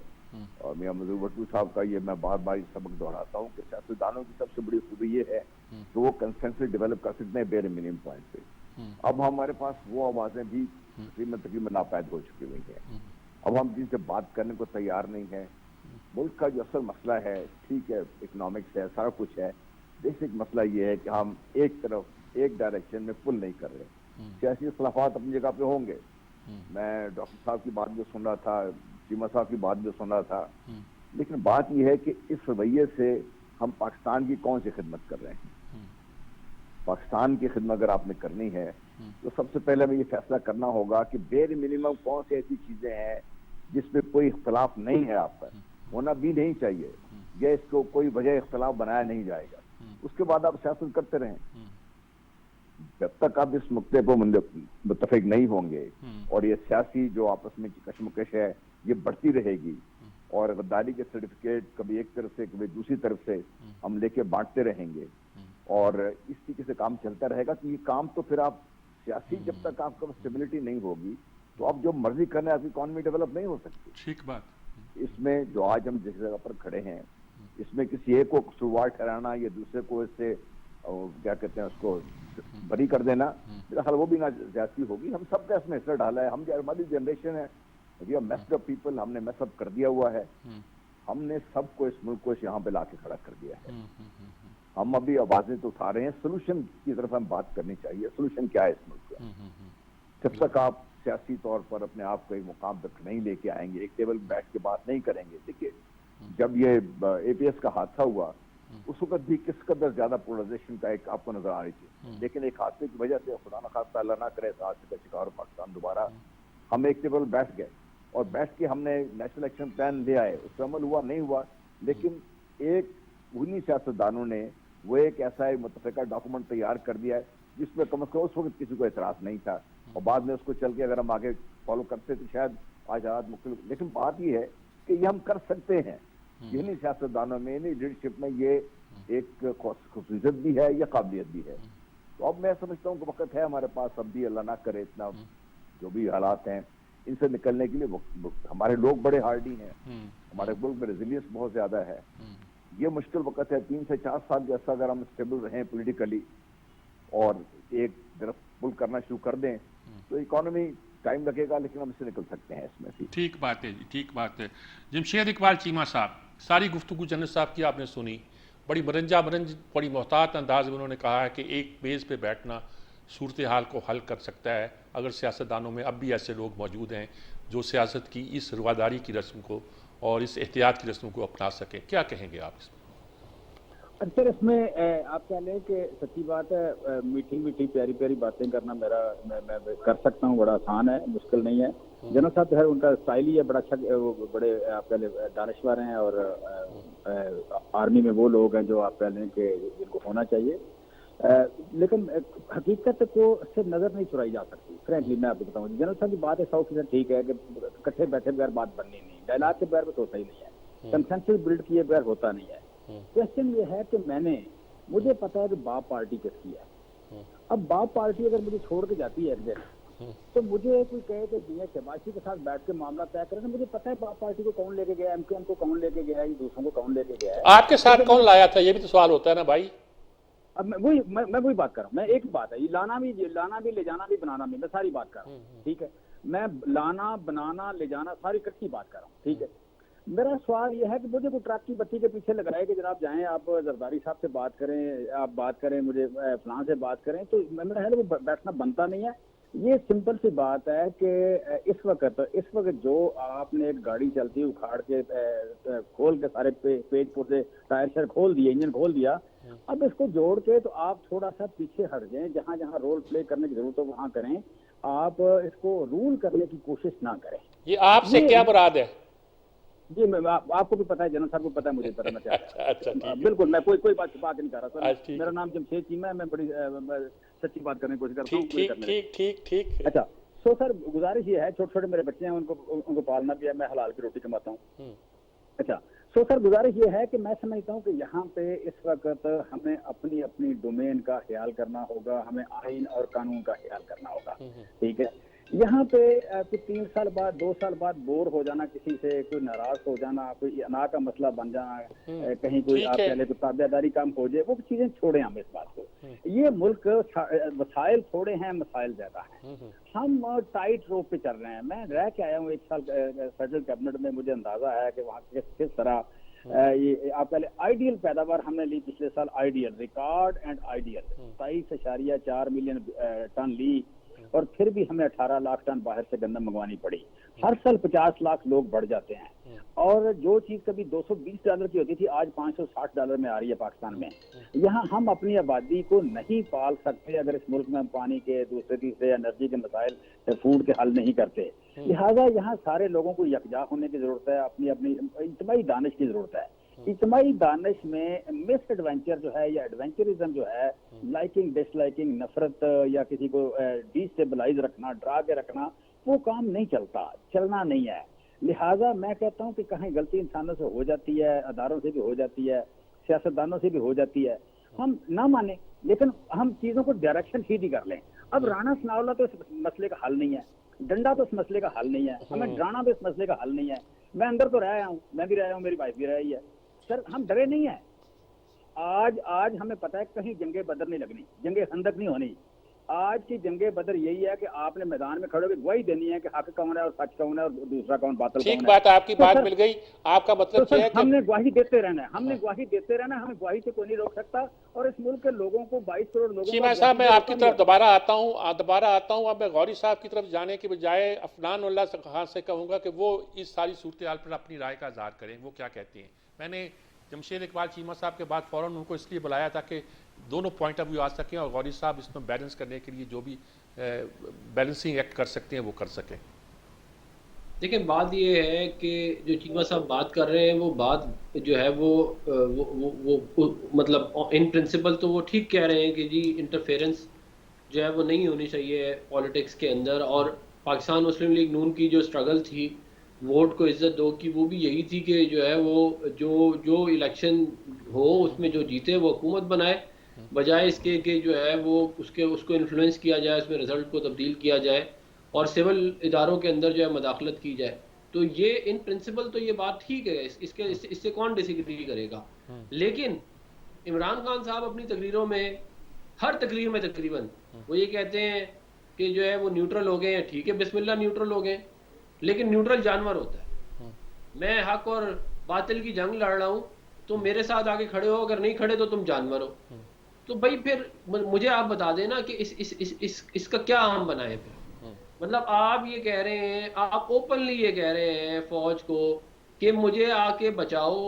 और मियां मजहूर भुट्टो साहब का ये मैं बार बार सबक दोहराता हूँ कि सियासतदानों की सबसे बड़ी खूबी ये है कि वो कंसेंसस डेवलप कर सकते हैं बेरे मिनिमम पॉइंट पे। अब हमारे पास वो आवाजें भी तकरीबन नापैद हो चुकी हुई हैं। अब हम जिनसे बात करने को तैयार नहीं है। मुल्क का जो असल मसला है, ठीक है, इकोनॉमिक्स है, सारा कुछ है, बेसिक मसला ये है कि हम एक तरफ एक डायरेक्शन में पुल नहीं कर रहे। सियासी इख्तिलाफात अपनी जगह पे होंगे। मैं डॉक्टर साहब की बात भी सुन रहा था, चीमा साहब की बात भी सुन रहा था, लेकिन बात यह है कि इस रवैये से हम पाकिस्तान की कौन सी खिदमत कर रहे हैं। पाकिस्तान की खिदमत अगर आपने करनी है तो सबसे पहले हमें ये फैसला करना होगा कि बेर मिनिमम कौन सी ऐसी चीजें हैं जिसमें कोई इख्तलाफ नहीं है, आप पर होना भी नहीं चाहिए, या इसको कोई वजह इख्तलाफ बनाया नहीं जाएगा। उसके बाद आप सियासत करते रहें। जब तक आप इस मुद्दे पर मुत्तफिक नहीं होंगे और ये सियासी जो आपस में कशमकश है ये बढ़ती रहेगी, और गद्दारी के सर्टिफिकेट कभी एक तरफ से कभी दूसरी तरफ से हम लेके बांटते रहेंगे, और इस तरीके से काम चलता रहेगा, तो ये काम तो फिर आप सियासी जब तक आपका स्टेबिलिटी नहीं होगी तो आप जो मर्जी करना है, आपकी इकॉनमी डेवलप नहीं हो सकती। ठीक बात। इसमें जो आज हम जिस जगह पर खड़े हैं, इसमें किसी एक को कसूरवार ठहराना या दूसरे को इससे क्या कहते हैं उसको बरी कर देना, मेरा ख्याल वो भी ना ज्यादती होगी। हम सबका इसमें हिस्सा डाला है। हम जो हमारी जनरेशन है, we are messed up people, हमने मेसअप कर दिया हुआ है। हमने सबको इस मुल्क को यहाँ पे लाके खड़ा कर दिया है। हम अभी आवाजें तो उठा रहे हैं, सोल्यूशन की तरफ हम बात करनी चाहिए। सोल्यूशन क्या है इस मुल्क का? जब तक आप सियासी तौर पर अपने आप को एक मुकाम तक नहीं लेके आएंगे, एक टेबल बैठ के बात नहीं करेंगे। देखिए, जब ये एपीएस का हादसा हुआ उस वक्त भी किस कदर ज्यादा पोलराइजेशन का एक आपको नजर आ रही थी, लेकिन एक हादसे की वजह से खुदा न खास्ता अल्लाह ना करे हादसे का शिकार हो पाकिस्तान दोबारा, हम एक टेबल बैठ गए और बैठ के हमने नेशनल एक्शन प्लान ले आए। उस पर अमल हुआ नहीं हुआ, लेकिन एक उन्हीं सियासतदानों ने वो एक ऐसा मुतफ़िका डॉक्यूमेंट तैयार कर दिया है जिसमें कम से कम उस वक्त किसी को एतराज नहीं था, और बाद में उसको चल के अगर हम आगे फॉलो करते तो शायद आज हालात मुख्तलिफ। लेकिन बात यह है कि ये हम कर सकते हैं। इन्हीं सियासतदानों में, इन्हीं लीडरशिप में ये एक खुसूसियत भी है, या काबिलियत भी है। तो अब मैं समझता हूँ कि वक्त है हमारे पास, अब भी अल्लाह ना करे इतना जो भी हालात हैं इनसे निकलने के लिए। हमारे लोग बड़े हार्डी हैं, हमारे मुल्क में रेजिलियंस बहुत ज्यादा है। ये मुश्किल वक्त है, 3 से 4 साल जैसा अगर हम स्टेबल रहें पॉलिटिकली और एक तरफ पुल करना शुरू कर दें तो इकोनॉमी टाइम लगेगा, लेकिन हम इससे निकल सकते हैं इसमें भी। ठीक बात है जी, ठीक बात है। जमशेद इकबाल चीमा साहब, सारी गुफ्तगू जनरल साहब की आपने सुनी, बड़ी बड़ी मोहतात अंदाज में उन्होंने कहा है कि एक बेस पे बैठना सूरत हाल को हल कर सकता है, अगर सियासतदानों में अब भी ऐसे लोग मौजूद हैं जो सियासत की इस रवादारी की रस्म को और इस एहतियात की रस्म को अपना सकें। क्या कहेंगे आप इसमें? सर, इसमें आप कह लें कि सच्ची बात है, मीठी मीठी प्यारी प्यारी बातें करना मैं कर सकता हूँ, बड़ा आसान है, मुश्किल नहीं है। जनरल साहब है, उनका स्टाइल ही है बड़ा अच्छा, वो बड़े आप कह लें दानिश्वर हैं, और आर्मी में वो लोग हैं जो आप कह लें कि जिनको होना चाहिए। लेकिन हकीकत को से नजर नहीं चुराई जा सकती। फ्रेंकली मैं आपको बताऊँ, जनरल साहब की बात है 100% ठीक है कि इकट्ठे बैठे बगैर बात बननी नहीं, डायलॉग के बगैर तो होता ही नहीं है, कंसेंसस बिल्ड किए बगैर होता नहीं है। क्वेश्चन ये है कि मुझे पता है कि बाप पार्टी किसकी है। अब बाप पार्टी अगर मुझे छोड़ के जाती है एक दिन, तो मुझे कोई कहे कि मियां शहबाजी के साथ बैठ के मामला तय करें, मुझे पता है बाप पार्टी को कौन लेके गया, एमकेएम को कौन लेके गया है, दूसरों को कौन लेके गया है। आपके साथ कौन लाया था, ये भी तो सवाल होता है ना भाई। अब मैं वही बात कर रहा हूँ। मैं एक बात है, लाना भी ले जाना भी बनाना भी, मैं सारी बात कर रहा हूँ, ठीक है। मैं लाना बनाना ले जाना सारी इकट्ठी बात कर रहा हूँ, ठीक है। मेरा सवाल यह है कि मुझे कोई ट्रक की बत्ती के पीछे लग रहा है कि जनाब जाएं आप जरदारी साहब से बात करें, आप बात करें, मुझे फलां से बात करें, तो मेरा है वो बैठना बनता नहीं है। ये सिंपल सी बात है कि इस वक्त जो आपने एक गाड़ी चलती उखाड़ के खोल के सारे पेज पुर्जे टायर शायर खोल दिए, इंजन खोल दिया, अब इसको जोड़ के तो आप थोड़ा सा पीछे हट जाएं, जहां जहां रोल प्ले करने की जरूरत हो वहां करें, आप इसको रूल करने की कोशिश ना करें। ये आपसे क्या मुराद है? जी आपको भी पता है, जनरल साहब को पता है, मुझे पता मैं क्या अच्छा ठीक है। बिल्कुल, मैं कोई बात छुपा के नहीं कर रहा अच्छा, सर। ठीक मेरा है। नाम जमशेद चीमा है, मैं बड़ी सच्ची बात करने की कोशिश करता हूँ। ठीक ठीक ठीक ठीक ठीक। अच्छा, सो सर गुजारिश ये है, छोटे छोटे मेरे बच्चे हैं, उनको पालना भी है, मैं हलाल की रोटी कमाता हूँ। अच्छा, सो सर गुजारिश ये है कि मैं समझता हूँ कि यहाँ पे इस वक्त हमें अपनी अपनी डोमेन का ख्याल करना होगा, हमें आइन और कानून का ख्याल करना होगा, ठीक है। यहाँ पे कुछ 3 साल बाद 2 साल बाद बोर हो जाना किसी से, कोई नाराज हो जाना, कोई अना का मसला बन जाना, कहीं कोई आप कह ले तो ताबेदारी काम हो जाए, वो चीजें छोड़े हम इस बात को। ये मुल्क वसाइल थोड़े हैं, मसाइल ज्यादा हैं, हम टाइट रोप पे चल रहे हैं। मैं रह के आया हूँ 1 साल फेडरल कैबिनेट में, मुझे अंदाजा है कि वहाँ किस तरह ये आप पहले आइडियल पैदावार हमने ली पिछले साल, ideal record and ideal 27.4 million tonne ली, और फिर भी हमें 18 लाख टन बाहर से गंदम मंगवानी पड़ी। हर साल 50 लाख लोग बढ़ जाते हैं, और जो चीज कभी $220 की होती थी आज $560 में आ रही है पाकिस्तान में। यहाँ हम अपनी आबादी को नहीं पाल सकते अगर इस मुल्क में हम पानी के दूसरे तीसरे एनर्जी के मसाइल, फूड के हल नहीं करते। लिहाजा यहाँ सारे लोगों को यकजा होने की जरूरत है, अपनी अपनी इज्तिमाई दानिश की जरूरत है। इज्तिमाई दानिश में मिस एडवेंचर जो है या एडवेंचरिज्म जो है, लाइकिंग डिसलाइकिंग, नफरत या किसी को डिस्टेबलाइज रखना, डरा के रखना, वो काम नहीं चलना नहीं है। लिहाजा मैं कहता हूँ कि कहीं गलती इंसानों से हो जाती है, अदारों से भी हो जाती है, सियासतदानों से भी हो जाती है, हम ना माने, लेकिन हम चीजों को डायरेक्शन सीधी कर लें। अब राणा सनाउल्लाह तो इस मसले का हल नहीं है, डंडा तो इस मसले का हल नहीं है, हमें डराना तो इस मसले का हल नहीं है। मैं अंदर तो रहा हूँ, मैं भी रहा हूँ, मेरी वाइफ भी रही है सर, हम डरे नहीं है। आज हमें पता है कहीं जंगे बदर नहीं लगनी, जंगे खंदक नहीं होनी। आज की जंगे बदर यही है कि आपने मैदान में खड़े होकर गवाही देनी है कि हक कौन है और सच कौन है और दूसरा कौन, बातिल कौन है। ठीक बात, आपकी बात मिल गई। आपका मतलब तो क्या है कि हमने गवाही देते रहना है, हमें गवाही से कोई नहीं रोक सकता। और इस मुल्क के लोगों को 22 करोड़ लोगों चीमा साहब, मैं आपकी तरफ दोबारा आता हूँ। अब मैं गौरी साहब की तरफ जाने के बजाय अफनान उल्लाह खान से कहूँगा कि वो इस सारी सूरत हाल पर अपनी राय का इजहार करें, वो क्या कहते हैं। मैंने जमशेद इकबाल चीमा साहब के बाद फ़ौरन उनको इसलिए बुलाया ताकि दोनों पॉइंट ऑफ व्यू आ सकें और गौरी साहब इसमें बैलेंस करने के लिए जो भी बैलेंसिंग एक्ट कर सकते हैं वो कर सकें। देखिए, बात ये है कि जो चीमा साहब बात कर रहे हैं, वो बात जो है वो मतलब इन प्रिंसिपल तो वो ठीक कह रहे हैं कि जी इंटरफेरेंस जो है वो नहीं होनी चाहिए पॉलिटिक्स के अंदर। और पाकिस्तान मुस्लिम लीग नून की जो स्ट्रगल थी वोट को इज्जत दो की, वो भी यही थी कि जो है वो जो इलेक्शन हो उसमें जो जीते वो हुकूमत बनाए, बजाय इसके कि जो है वो उसको इन्फ्लुएंस किया जाए, उसमें रिजल्ट को तब्दील किया जाए और सिविल इदारों के अंदर जो है मदाखलत की जाए। तो ये इन प्रिंसिपल तो ये बात ठीक है, इससे कौन डिसएग्री करेगा। लेकिन इमरान खान साहब अपनी तकरीरों में, हर तकरीर में तकरीबन वो ये कहते हैं कि जो है वो न्यूट्रल हो गए हैं। ठीक है, बिस्मिल्लाह न्यूट्रल हो गए, लेकिन न्यूट्रल जानवर होता है। मैं हक और बातिल की जंग लड़ रहा हूं, तो मेरे साथ आके खड़े हो, अगर नहीं खड़े तो तुम जानवर हो। तो भाई फिर मुझे आप बता देना कि इसका क्या हम बनाए फिर। मतलब आप ये कह रहे हैं, आप ओपनली ये कह रहे हैं फौज को कि मुझे आके बचाओ,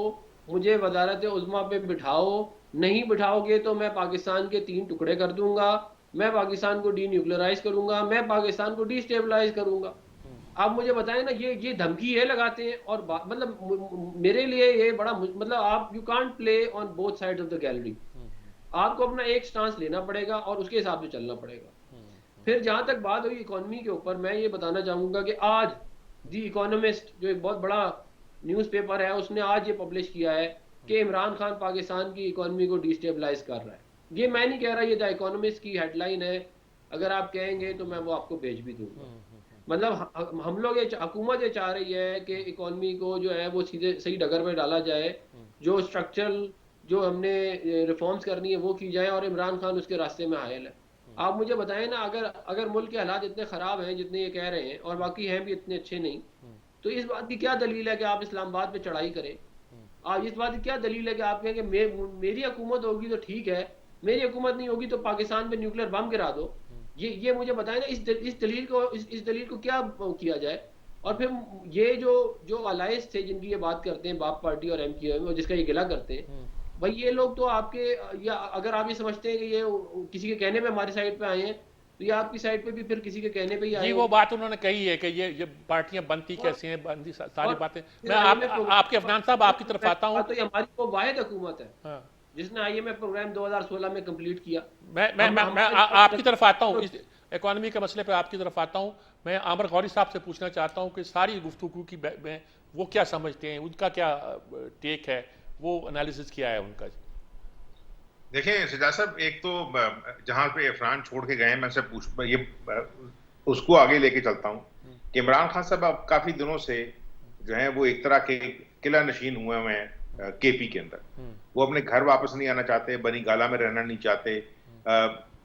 मुझे वजारत उज़्मा पे बिठाओ, नहीं बिठाओगे तो मैं पाकिस्तान के 3 टुकड़े कर दूंगा, मैं पाकिस्तान को डीन्यूक्लियराइज करूंगा, मैं पाकिस्तान को डिस्टेबलाइज करूंगा। आप मुझे बताएं ना, ये धमकी ये लगाते हैं। और मतलब मेरे लिए ये बड़ा मतलब आप you can't play on both sides of the gallery. आपको अपना एक स्टांस लेना पड़ेगा और उसके हिसाब से चलना पड़ेगा। फिर जहां तक बात हुई इकोनॉमी के ऊपर, मैं ये बताना चाहूंगा कि आज दी इकोनॉमिस्ट जो एक बहुत बड़ा न्यूज़पेपर है, उसने आज ये पब्लिश किया है कि इमरान खान पाकिस्तान की इकोनॉमी को डिस्टेबलाइज कर रहा है। ये मैं नहीं कह रहा, ये द इकोनॉमिस्ट की हेडलाइन है। अगर आप कहेंगे तो मैं वो आपको भेज भी दूंगा। मतलब हम लोग हुकूमत ये चाह रही है कि इकोनॉमी को जो है वो सीधे सही डगर में डाला जाए, जो स्ट्रक्चरल जो हमने रिफॉर्म्स करनी है वो की जाए, और इमरान खान उसके रास्ते में हायल है। आप मुझे बताएं ना, अगर मुल्क के हालात इतने ख़राब हैं जितने ये कह रहे हैं, और बाकी हैं भी इतने अच्छे नहीं, तो इस बात की क्या दलील है कि आप इस्लामाबाद पे चढ़ाई करें? आप इस बात की क्या दलील है कि आप कहें कि मेरी हुकूमत होगी तो ठीक है, मेरी हुकूमत नहीं होगी तो पाकिस्तान पे न्यूक्लियर बम गिरा दो? ये मुझे बताएं ना, इस दलील को क्या किया जाए? और फिर ये जो अलायंस थे जिनकी ये बात करते हैं, बाप पार्टी और MQM, और जिसका ये गिला करते हैं, भाई ये लोग तो आपके, या अगर आप ये समझते हैं कि ये किसी के कहने पे हमारी साइड पे आए हैं, तो ये आपकी साइड पे भी फिर किसी के कहने पे ही आए जी, वो होंगे। बात उन्होंने कही है कि ये पार्टियां बनती कैसी हैं, बनती सारी और बातें। फिर मैं IMF आपके अफनान साहब आपकी तरफ आता हूँ। तो ये हमारी वो वाहिद हुकूमत है हाँ, जिसने IMF प्रोग्राम 2016 में कंप्लीट किया। मैं हमारे आपकी तरफ आता हूँ, इस इकोनॉमी के मसले पर आपकी तरफ आता हूँ। मैं आमर गौरी साहब से पूछना चाहता हूँ कि सारी गुफ्तगू की में वो क्या समझते हैं, उनका क्या टेक है, वो एनालिसिस क्या है उनका? देखें सिजाद साहब, एक तो जहां पे इरफान छोड़ के गए, मैं से पूछ ये उसको आगे लेके चलता हूं कि इमरान खान साहब अब काफी दिनों से जो है वो एक तरह के किला नशीन हुए हैं KP के अंदर। वो अपने घर वापस नहीं आना चाहते, बनी गाला में रहना नहीं चाहते।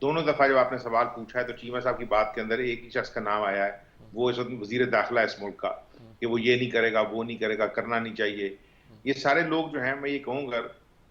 दोनों दफा जब आपने सवाल पूछा है तो चीमा साहब की बात के अंदर एक ही शख्स का नाम आया है, वो इस वक्त वजीर दाखिला है इस मुल्क का, कि वो ये नहीं करेगा, वो नहीं करेगा, करना नहीं चाहिए। ये सारे लोग जो हैं, मैं ये कहूंगा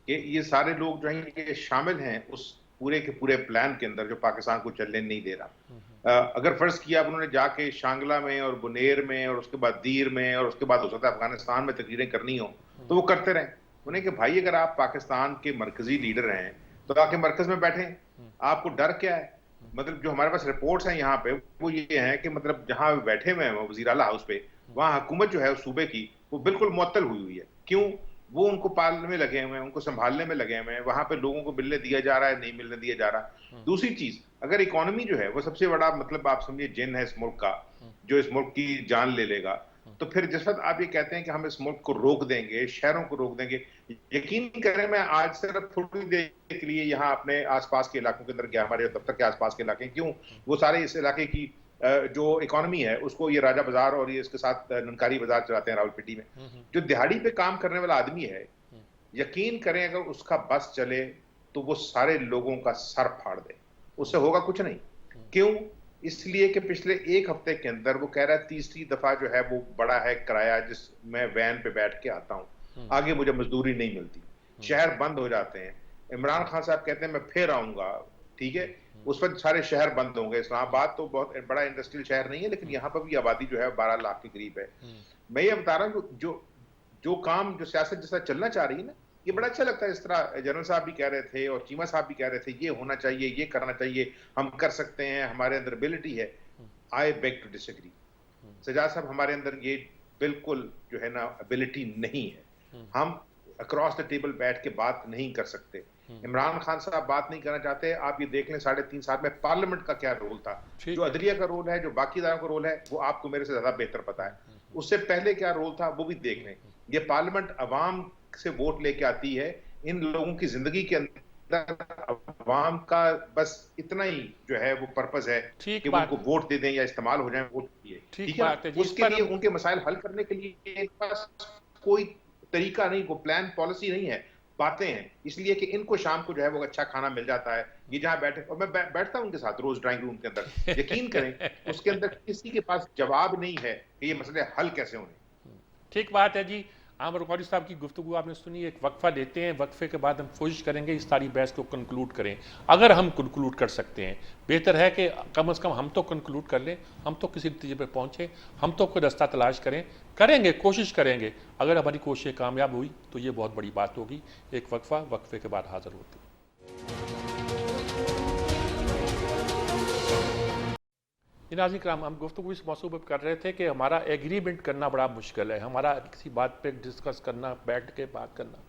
कि ये सारे लोग जो हैं ये शामिल हैं उस पूरे के पूरे प्लान के अंदर जो पाकिस्तान को चलने नहीं दे रहा। अगर फर्ज किया अब उन्होंने जाके शांगला में और बुनेर में और उसके बाद दीर में और उसके बाद हो सकता है अफगानिस्तान में तकरीरें करनी हो, तो वो करते रहें। उन्हें कि भाई अगर आप पाकिस्तान के मरकजी लीडर हैं तो आके मरकज में बैठें, आपको डर क्या है? मतलब जो हमारे पास रिपोर्ट्स हैं यहाँ पे वो ये हैं कि मतलब जहां बैठे हुए हैं वजीर आला हाउस पे, वहां हुकूमत जो है उस सूबे की वो बिल्कुल मुअत्तल हुई है। क्यों? वो उनको पालने में लगे हुए हैं, उनको संभालने में लगे हुए हैं, वहां पे लोगों को मिलने दिया जा रहा है, नहीं मिलने दिया जा रहा। दूसरी चीज, अगर इकोनॉमी जो है वो सबसे बड़ा मतलब आप समझिए जिन है इस मुल्क का, जो इस मुल्क की जान ले लेगा, तो फिर जिस वक्त आप ये कहते हैं कि हम इस मुल्क को रोक देंगे, शहरों को रोक देंगे, यकीन करें मैं आज सिर्फ थोड़ी देर के लिए यहाँ अपने आसपास के इलाकों के अंदर गया, हमारे दफ्तर के आसपास के इलाके, क्यों वो सारे इस इलाके की जो इकोनॉमी है उसको ये राजा बाजार और ये इसके साथ ननकारी बाजार चलाते हैं रावलपिंडी में। जो दिहाड़ी पे काम करने वाला आदमी है, यकीन करें अगर उसका बस चले तो वो सारे लोगों का सर फाड़ दे, उससे होगा कुछ नहीं। क्यों? इसलिए कि पिछले एक हफ्ते के अंदर वो कह रहा है तीसरी दफा जो है वो बड़ा है किराया जिस मैं वैन पे बैठ के आता हूं, आगे मुझे मजदूरी नहीं मिलती, शहर बंद हो जाते हैं। इमरान खान साहब कहते हैं मैं फिर आऊंगा, ठीक है, उस वक्त सारे शहर बंद होंगे। इस्लामाबाद तो बहुत बड़ा इंडस्ट्रियल शहर नहीं है, लेकिन यहाँ पर भी आबादी जो है 12 लाख के करीब है। मैं ये बता रहा हूँ जो काम जो सियासत जैसा चलना चाह रही है ना, ये बड़ा अच्छा लगता है। इस तरह जनरल साहब भी कह रहे थे और चीमा साहब भी कह रहे थे ये होना चाहिए, ये करना चाहिए, हम कर सकते हैं, हमारे अंदर एबिलिटी है। I beg to disagree Sajad साहब, हमारे अंदर ये बिल्कुल जो है ना एबिलिटी नहीं है। हम अक्रॉस द टेबल बैठ के बात नहीं कर सकते। इमरान खान साहब बात नहीं करना चाहते। आप ये देख लें 3.5 साल में पार्लियामेंट का क्या रोल था, जो अदलिया का रोल है, जो बाकी इदारों का रोल है, वो आपको मेरे से ज्यादा बेहतर पता है। उससे पहले क्या रोल था वो भी देख लें। ये पार्लियामेंट अवाम से वोट लेके आती है, इन लोगों की जिंदगी के अंदर अवाम का बस इतना ही जो है वो पर्पस है कि उनको वोट दे दें या इस्तेमाल हो जाए वोट दिए, ठीक है। उसके लिए उनके मसाइल हल करने के लिए इनके पास कोई तरीका नहीं, वो प्लान पॉलिसी नहीं है, बातें हैं। इसलिए कि इनको शाम को जो है वो अच्छा खाना मिल जाता है, ये जहां बैठे, और मैं बैठता हूं उनके साथ रोज ड्राइंग रूम के अंदर, यकीन करें उसके अंदर किसी के पास जवाब नहीं है कि ये मसले हल कैसे होंगे। ठीक बात है जी। आमर गौरी साहब की गुफ्तगू आपने सुनी, एक वक्फा लेते हैं, वक्फे के बाद हम कोशिश करेंगे इस सारी बहस को कंक्लूड करें। अगर हम कंक्लूड कर सकते हैं, बेहतर है कि कम से कम हम तो कंक्लूड कर लें, हम तो किसी नतीजे पर पहुँचें, हम तो कोई रास्ता तलाश करेंगे, कोशिश करेंगे। अगर हमारी कोशिश कामयाब हुई तो ये बहुत बड़ी बात होगी। एक वक्फा, वक्फे के बाद हाजिर होती। नाज़रीन किराम, हम गुफ्तगू इस मौजू पर कर रहे थे कि हमारा एग्रीमेंट करना बड़ा मुश्किल है। हमारा किसी बात पे डिस्कस करना, बैठ के बात करना,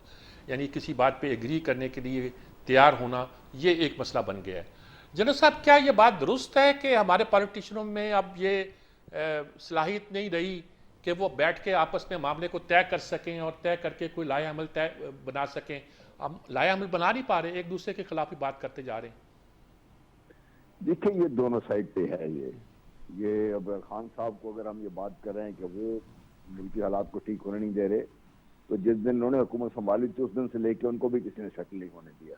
यानी किसी बात पे एग्री करने के लिए तैयार होना, ये एक मसला बन गया है। जनरल साहब, क्या ये बात दुरुस्त है कि हमारे पॉलिटिशियनों में अब ये सलाहियत नहीं रही कि वो बैठ के आपस में मामले को तय कर सकें और तय करके कोई लाया अमल तय बना सकें? हम लाया अमल बना नहीं पा रहे, एक दूसरे के खिलाफ ही बात करते जा रहे हैं। देखिए, ये दोनों साइड पे है। ये अब खान साहब को अगर हम ये बात कर रहे हैं कि वो मुल्की हालात को ठीक होने नहीं दे रहे, तो जिस दिन उन्होंने हुकूमत संभाली थी उस दिन से लेके उनको भी किसी ने सेटल नहीं होने दिया।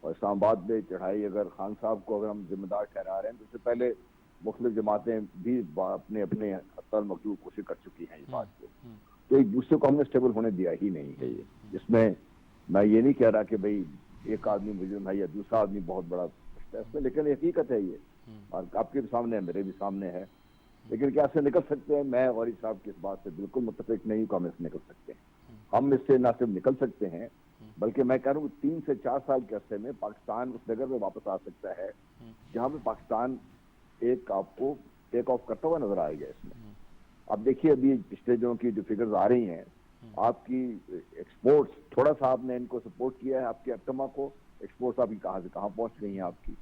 और इस्लामाबाद में चढ़ाई अगर खान साहब को अगर हम जिम्मेदार ठहरा रहे हैं, तो उससे पहले मुख्तलिफ जमातें भी अपने अपने हफ्ता मखलूक कोशिश कर चुकी हैं इस बात को। तो एक दूसरे को हमने स्टेबल होने दिया ही नहीं है। ये जिसमें मैं ये नहीं कह रहा कि भाई एक आदमी मुजरिम है या दूसरा आदमी बहुत बड़ा है इसमें, लेकिन हकीकत है ये, और आपके भी सामने है, मेरे भी सामने है। लेकिन क्या इससे निकल सकते हैं? मैं वारिस साहब की इस बात से बिल्कुल मुत्तफिक नहीं हूँ कि हम इससे निकल सकते हैं। हम इससे ना सिर्फ निकल सकते हैं, बल्कि मैं कह रहा हूँ 3 से 4 साल के अरसे में पाकिस्तान उस जगह पे वापस आ सकता है जहाँ पे पाकिस्तान एक आपको टेक ऑफ करता हुआ नजर आएगा इसमें। आप देखिए अभी पिछले दिनों की जो फिगर्स आ रही हैं, आपकी एक्सपोर्ट्स, थोड़ा सा आपने इनको सपोर्ट किया है, आपके एटमा को, एक्सपोर्ट्स आपकी कहाँ से कहाँ पहुंच गई हैं आपकी।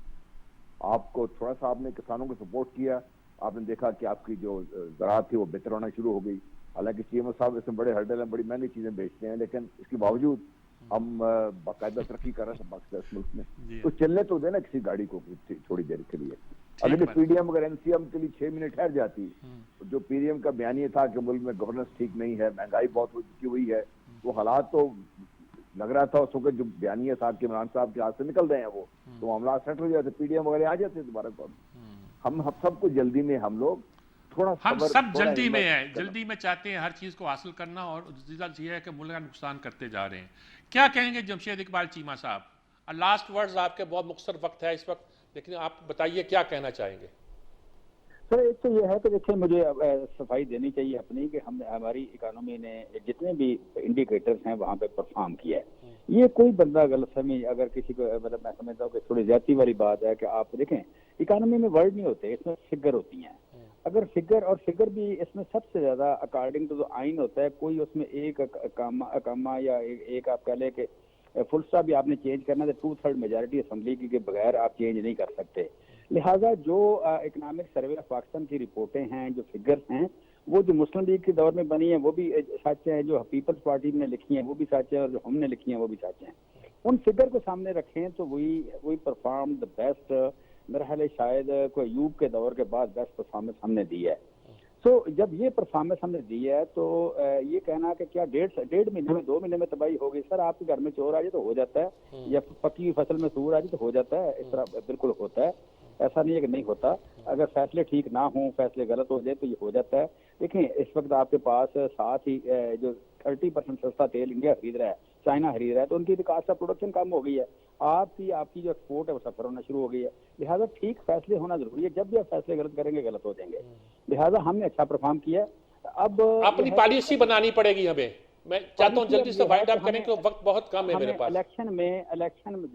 आपको थोड़ा सा आपने किसानों को सपोर्ट किया, आपने देखा कि आपकी जो ज़राअत थी वो बेहतर होना शुरू हो गई। हालांकि सीएमओ साहब इसमें बड़े हर्डल हैं, बड़ी महंगी चीजें बेचते हैं, लेकिन इसके बावजूद हम बाकायदा तरक्की कर रहे हैं पाकिस्तान इस मुल्क में। तो चलने तो देना किसी गाड़ी को थोड़ी देर के लिए। अगर पीडीएम अगर एनसीएम के लिए 6 महीने ठहर जाती, तो जो पीडीएम का बयान ये था कि मुल्क में गवर्नेंस ठीक नहीं है, महंगाई बहुत हो चुकी हुई है, वो हालात तो लग रहा था उस वक्त जो बयानिया साहब के, इमरान साहब के हाथ से निकल रहे हैं वो, तो मामला सेट हो जाते, पीडीएम वगैरह आ जाते दोबारा को। हम सबको जल्दी में, हम लोग हम सब जल्दी में हैं, जल्दी में चाहते हैं हर चीज़ को हासिल करना, और रिजल्ट ये है कि मुल्क का नुकसान करते जा रहे हैं। क्या कहेंगे जमशेद इकबाल चीमा साहब? लास्ट वर्ड्स आपके, बहुत मुख्तसर वक्त है इस वक्त, लेकिन आप बताइए क्या कहना चाहेंगे? सर एक तो ये है कि देखिए मुझे सफाई देनी चाहिए अपनी कि हमने, हमारी इकोनॉमी ने जितने भी इंडिकेटर्स हैं वहाँ पे परफॉर्म किया है। ये कोई बंदा गलतफहमी अगर किसी को, मतलब मैं समझता हूँ कि थोड़ी ज्यादती वाली बात है कि आप देखें इकोनॉमी में वर्ड नहीं होते, इसमें फिगर होती हैं। अगर फिगर, और फिगर भी इसमें सबसे ज्यादा अकॉर्डिंग टू जो आइन होता है, कोई उसमें एक अकामा या एक आप कह लें कि फुल स्टॉप भी आपने चेंज करना है तो 2/3 मेजॉरिटी असेंबली के बगैर आप चेंज नहीं कर सकते। लिहाजा जो इकोनॉमिक सर्वे ऑफ पाकिस्तान की रिपोर्टें हैं, जो फिगर्स हैं, वो जो मुस्लिम लीग के दौर में बनी है वो भी सच है, जो पीपल्स पार्टी ने लिखी है वो भी सच है, और जो हमने लिखी है वो भी सच है। उन फिगर को सामने रखें तो वही परफॉर्म द बेस्ट, मेरा ख्याल है शायद कोई अयूब के दौर के बाद बेस्ट परफॉर्मेंस हमने दी है। तो जब ये परफॉर्मेंस हमने दी है तो ये कहना कि क्या 1.5 महीने में 2 महीने में तबाही हो गई, सर आपके घर में चोर आ जाए तो हो जाता है, या पकी हुई फसल में सूर आ जाए तो हो जाता है, इस तरह बिल्कुल होता है, ऐसा नहीं है कि नहीं होता। अगर फैसले ठीक ना हों, फैसले गलत हो जाए तो ये हो जाता है। देखिए इस वक्त आपके पास साथ ही जो 30% सस्ता तेल इंडिया खरीद रहा है, चाइना खरीद रहा है, तो उनकी कास्ट ऑफ प्रोडक्शन कम हो गई है, आपकी जो एक्सपोर्ट है वो सफर होना शुरू हो गई है। लिहाजा ठीक फैसले होना जरूरी है, जब भी आप फैसले गलत करेंगे गलत हो जाएंगे। लिहाजा हमने अच्छा परफॉर्म किया। अब अपनी पॉलिसी बनानी पड़ेगी हमें। मैं चाहता हूँ जल्दी से वाइंड अप करें क्योंकि वक्त बहुत कम है मेरे पास। इलेक्शन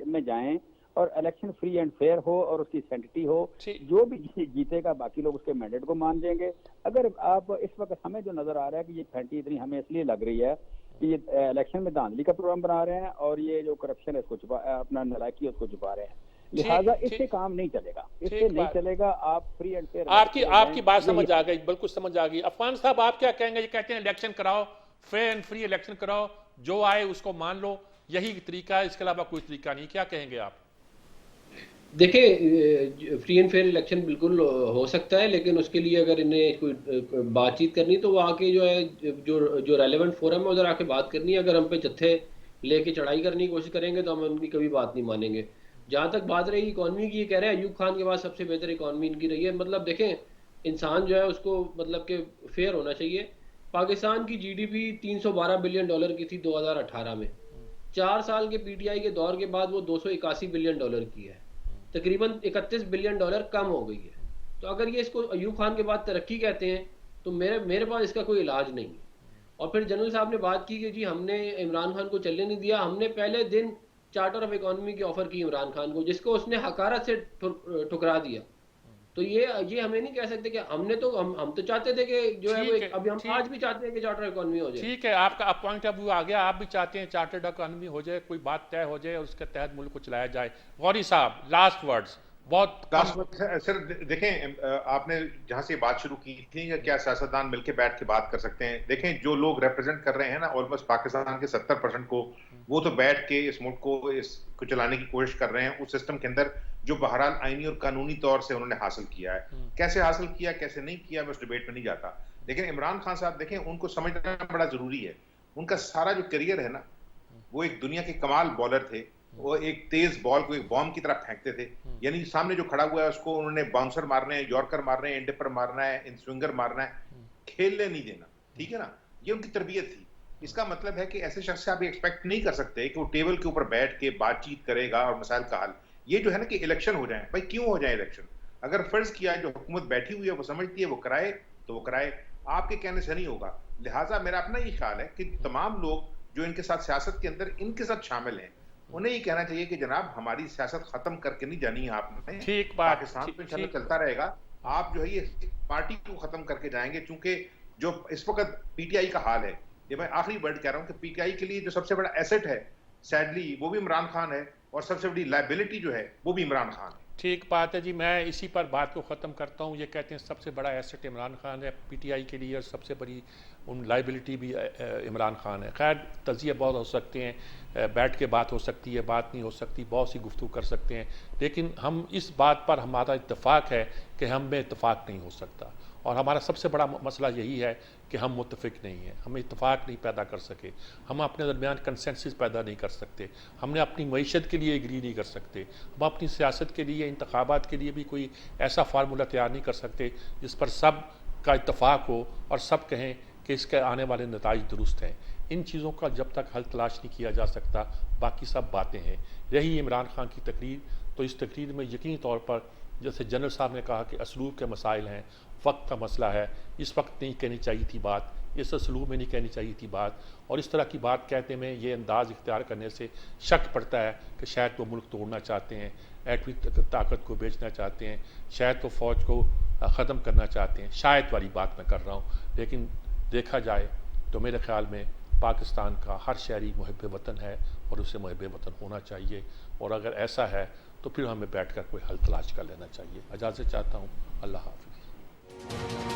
में जाएं और इलेक्शन फ्री एंड फेयर हो और उसकी सेंटिटी हो, जो भी जीतेगा बाकी लोग उसके मैंडेट को मान लेंगे। अगर आप इस वक्त हमें जो नजर आ रहा है कि ये फैंटी इतनी हमें इसलिए लग रही है कि ये इलेक्शन में धांधली का प्रोग्राम बना रहे हैं और ये जो करप्शन है उसको अपना नालायकी है उसको छुपा रहे हैं, लिहाजा इससे काम नहीं चलेगा, इससे नहीं चलेगा। आप फ्री एंड फेयर, आपकी बात समझ आ गई, बिल्कुल समझ आ गई। अफगान साहब आप क्या कहेंगे? ये कहते हैं इलेक्शन कराओ, फेयर एंड फ्री इलेक्शन कराओ, जो आए उसको मान लो, यही तरीका है, इसके अलावा कोई तरीका नहीं। क्या कहेंगे आप? देखिए फ्री एंड फेयर इलेक्शन बिल्कुल हो सकता है, लेकिन उसके लिए अगर इन्हें कोई बातचीत करनी तो वो आके जो है जो रेलेवेंट फोरम है उधर आके बात करनी है। अगर हम पे जत्थे लेके चढ़ाई करने की कोशिश करेंगे तो हम उनकी कभी बात नहीं मानेंगे। जहाँ तक बात रही इकॉनमी की, ये कह रहे हैं अयूब खान के बाद सबसे बेहतर इकॉनमी इनकी रही है। मतलब देखें इंसान जो है उसको मतलब कि फेयर होना चाहिए। पाकिस्तान की GDP 312 बिलियन डॉलर की थी 2018 में, 4 साल के PTI के दौर के बाद वो 281 बिलियन डॉलर की है, तकरीबन 31 बिलियन डॉलर कम हो गई है। तो अगर ये इसको अयूब खान के बाद तरक्की कहते हैं तो मेरे पास इसका कोई इलाज नहीं है। और फिर जनरल साहब ने बात की कि जी हमने इमरान खान को चलने नहीं दिया, हमने पहले दिन चार्टर ऑफ इकोनॉमी की ऑफर की इमरान खान को, जिसको उसने हकारत से ठुकरा दिया। तो ये हमें नहीं कह सकते कि हमने तो हम तो चाहते थे कि जो है वो अभी हम आज भी चाहते हैं कि चार्टर इकोनॉमी हो जाए। ठीक है, आपका पॉइंट ऑफ व्यू आ गया, आप भी चाहते हैं चार्टर्ड इकोनॉमी हो जाए, कोई बात तय हो जाए और उसके तहत मुल्क को चलाया जाए। गौरी साहब लास्ट वर्ड्स। सर देखें आपने जहां से बात शुरू की थी कि क्या सियासतदान मिलकर बैठ के बात कर सकते हैं, देखें जो लोग रिप्रेजेंट कर रहे हैं ना ऑलमोस्ट पाकिस्तान के 70% को, वो तो बैठ के इस मुल्क को चलाने की कोशिश कर रहे हैं उस सिस्टम के अंदर जो बहरहाल आईनी और कानूनी तौर से उन्होंने हासिल किया है। कैसे हासिल किया कैसे नहीं किया मैं उस डिबेट में नहीं जाता, लेकिन इमरान खान साहब देखें उनको समझना बड़ा जरूरी है। उनका सारा जो करियर है ना, वो एक दुनिया के कमाल बॉलर थे, वो एक तेज बॉल को एक बॉम्ब की तरह फेंकते थे, यानी सामने जो खड़ा हुआ है उसको उन्होंने बाउंसर मारने हैं, यॉर्कर मारने हैं, इंडिपर मारना है, इन स्विंगर मारना है। खेलने नहीं देना, ठीक है ना, ये उनकी तरबियत थी। इसका मतलब है कि ऐसे शख्स से आप एक्सपेक्ट नहीं कर सकते कि वो टेबल के ऊपर बैठ के बातचीत करेगा और मसाइल का हल, ये जो है ना कि इलेक्शन हो जाए, भाई क्यों हो जाए इलेक्शन? अगर फर्ज किया जो हुकूमत बैठी हुई है वो समझती है वो कराए तो वो कराए, आपके कहने से नहीं होगा। लिहाजा मेरा अपना ये ख्याल है कि तमाम लोग जो इनके साथ सियासत के अंदर इनके साथ शामिल हैं, उन्हें ये कहना चाहिए कि जनाब हमारी सियासत खत्म करके नहीं जानी है आपने, ठीक बात, पाकिस्तान तो इंशाल्लाह ठीक। चलता रहेगा, आप जो है ये पार्टी को खत्म करके जाएंगे। चूंकि जो इस वक्त पीटीआई का हाल है, ये मैं आखिरी वर्ड कह रहा हूं कि पीटीआई के लिए जो सबसे बड़ा एसेट है सैडली वो भी इमरान खान है, और सबसे बड़ी लायबिलिटी जो है वो भी इमरान खान है। ठीक बात है जी, मैं इसी पर बात को ख़त्म करता हूँ। ये कहते हैं सबसे बड़ा एसेट इमरान खान है पीटीआई के लिए, और सबसे बड़ी उन लाइबिलिटी भी इमरान खान है। खैर तजिए बहुत हो सकते हैं, बैठ के बात हो सकती है, बात नहीं हो सकती, बहुत सी गुफ्तगू कर सकते हैं, लेकिन हम इस बात पर हमारा इत्तेफाक है कि हम में इत्तेफाक नहीं हो सकता। और हमारा सबसे बड़ा मसला यही है कि हम मुत्तफिक नहीं हैं, हम इत्तेफाक नहीं पैदा कर सके, हम अपने दरमियान कंसेंसस पैदा नहीं कर सकते, हमने अपनी मईशत के लिए एग्री नहीं कर सकते, हम अपनी सियासत के लिए, इंतखाबात के लिए भी कोई ऐसा फार्मूला तैयार नहीं कर सकते जिस पर सब का इत्तेफाक हो और सब कहें कि इसके आने वाले नताइज दुरुस्त हैं। इन चीज़ों का जब तक हल तलाश नहीं किया जा सकता, बाकी सब बातें हैं। रही इमरान खान की तकरीर, तो इस तकरीर में यकीनी तौर पर जैसे जनरल साहब ने कहा कि असलूब के मसाइल हैं, वक्त का मसला है, इस वक्त नहीं कहनी चाहिए थी बात, इस असलूब में नहीं कहनी चाहिए थी बात, और इस तरह की बात कहते में ये अंदाज़ इख्तियार करने से शक पड़ता है कि शायद वो मुल्क तोड़ना चाहते हैं, एटमी ताकत को बेचना चाहते हैं, शायद वो फ़ौज को ख़त्म करना चाहते हैं। शायद वाली बात मैं कर रहा हूँ, लेकिन देखा जाए तो मेरे ख़्याल में पाकिस्तान का हर शहरी मुहिब वतन है और उसे मुहिब वतन होना चाहिए, और अगर ऐसा है तो फिर हमें बैठ कर कोई हल तलाश कर लेना चाहिए। इजाज़त चाहता हूँ, अल्लाह हाफ़िज़।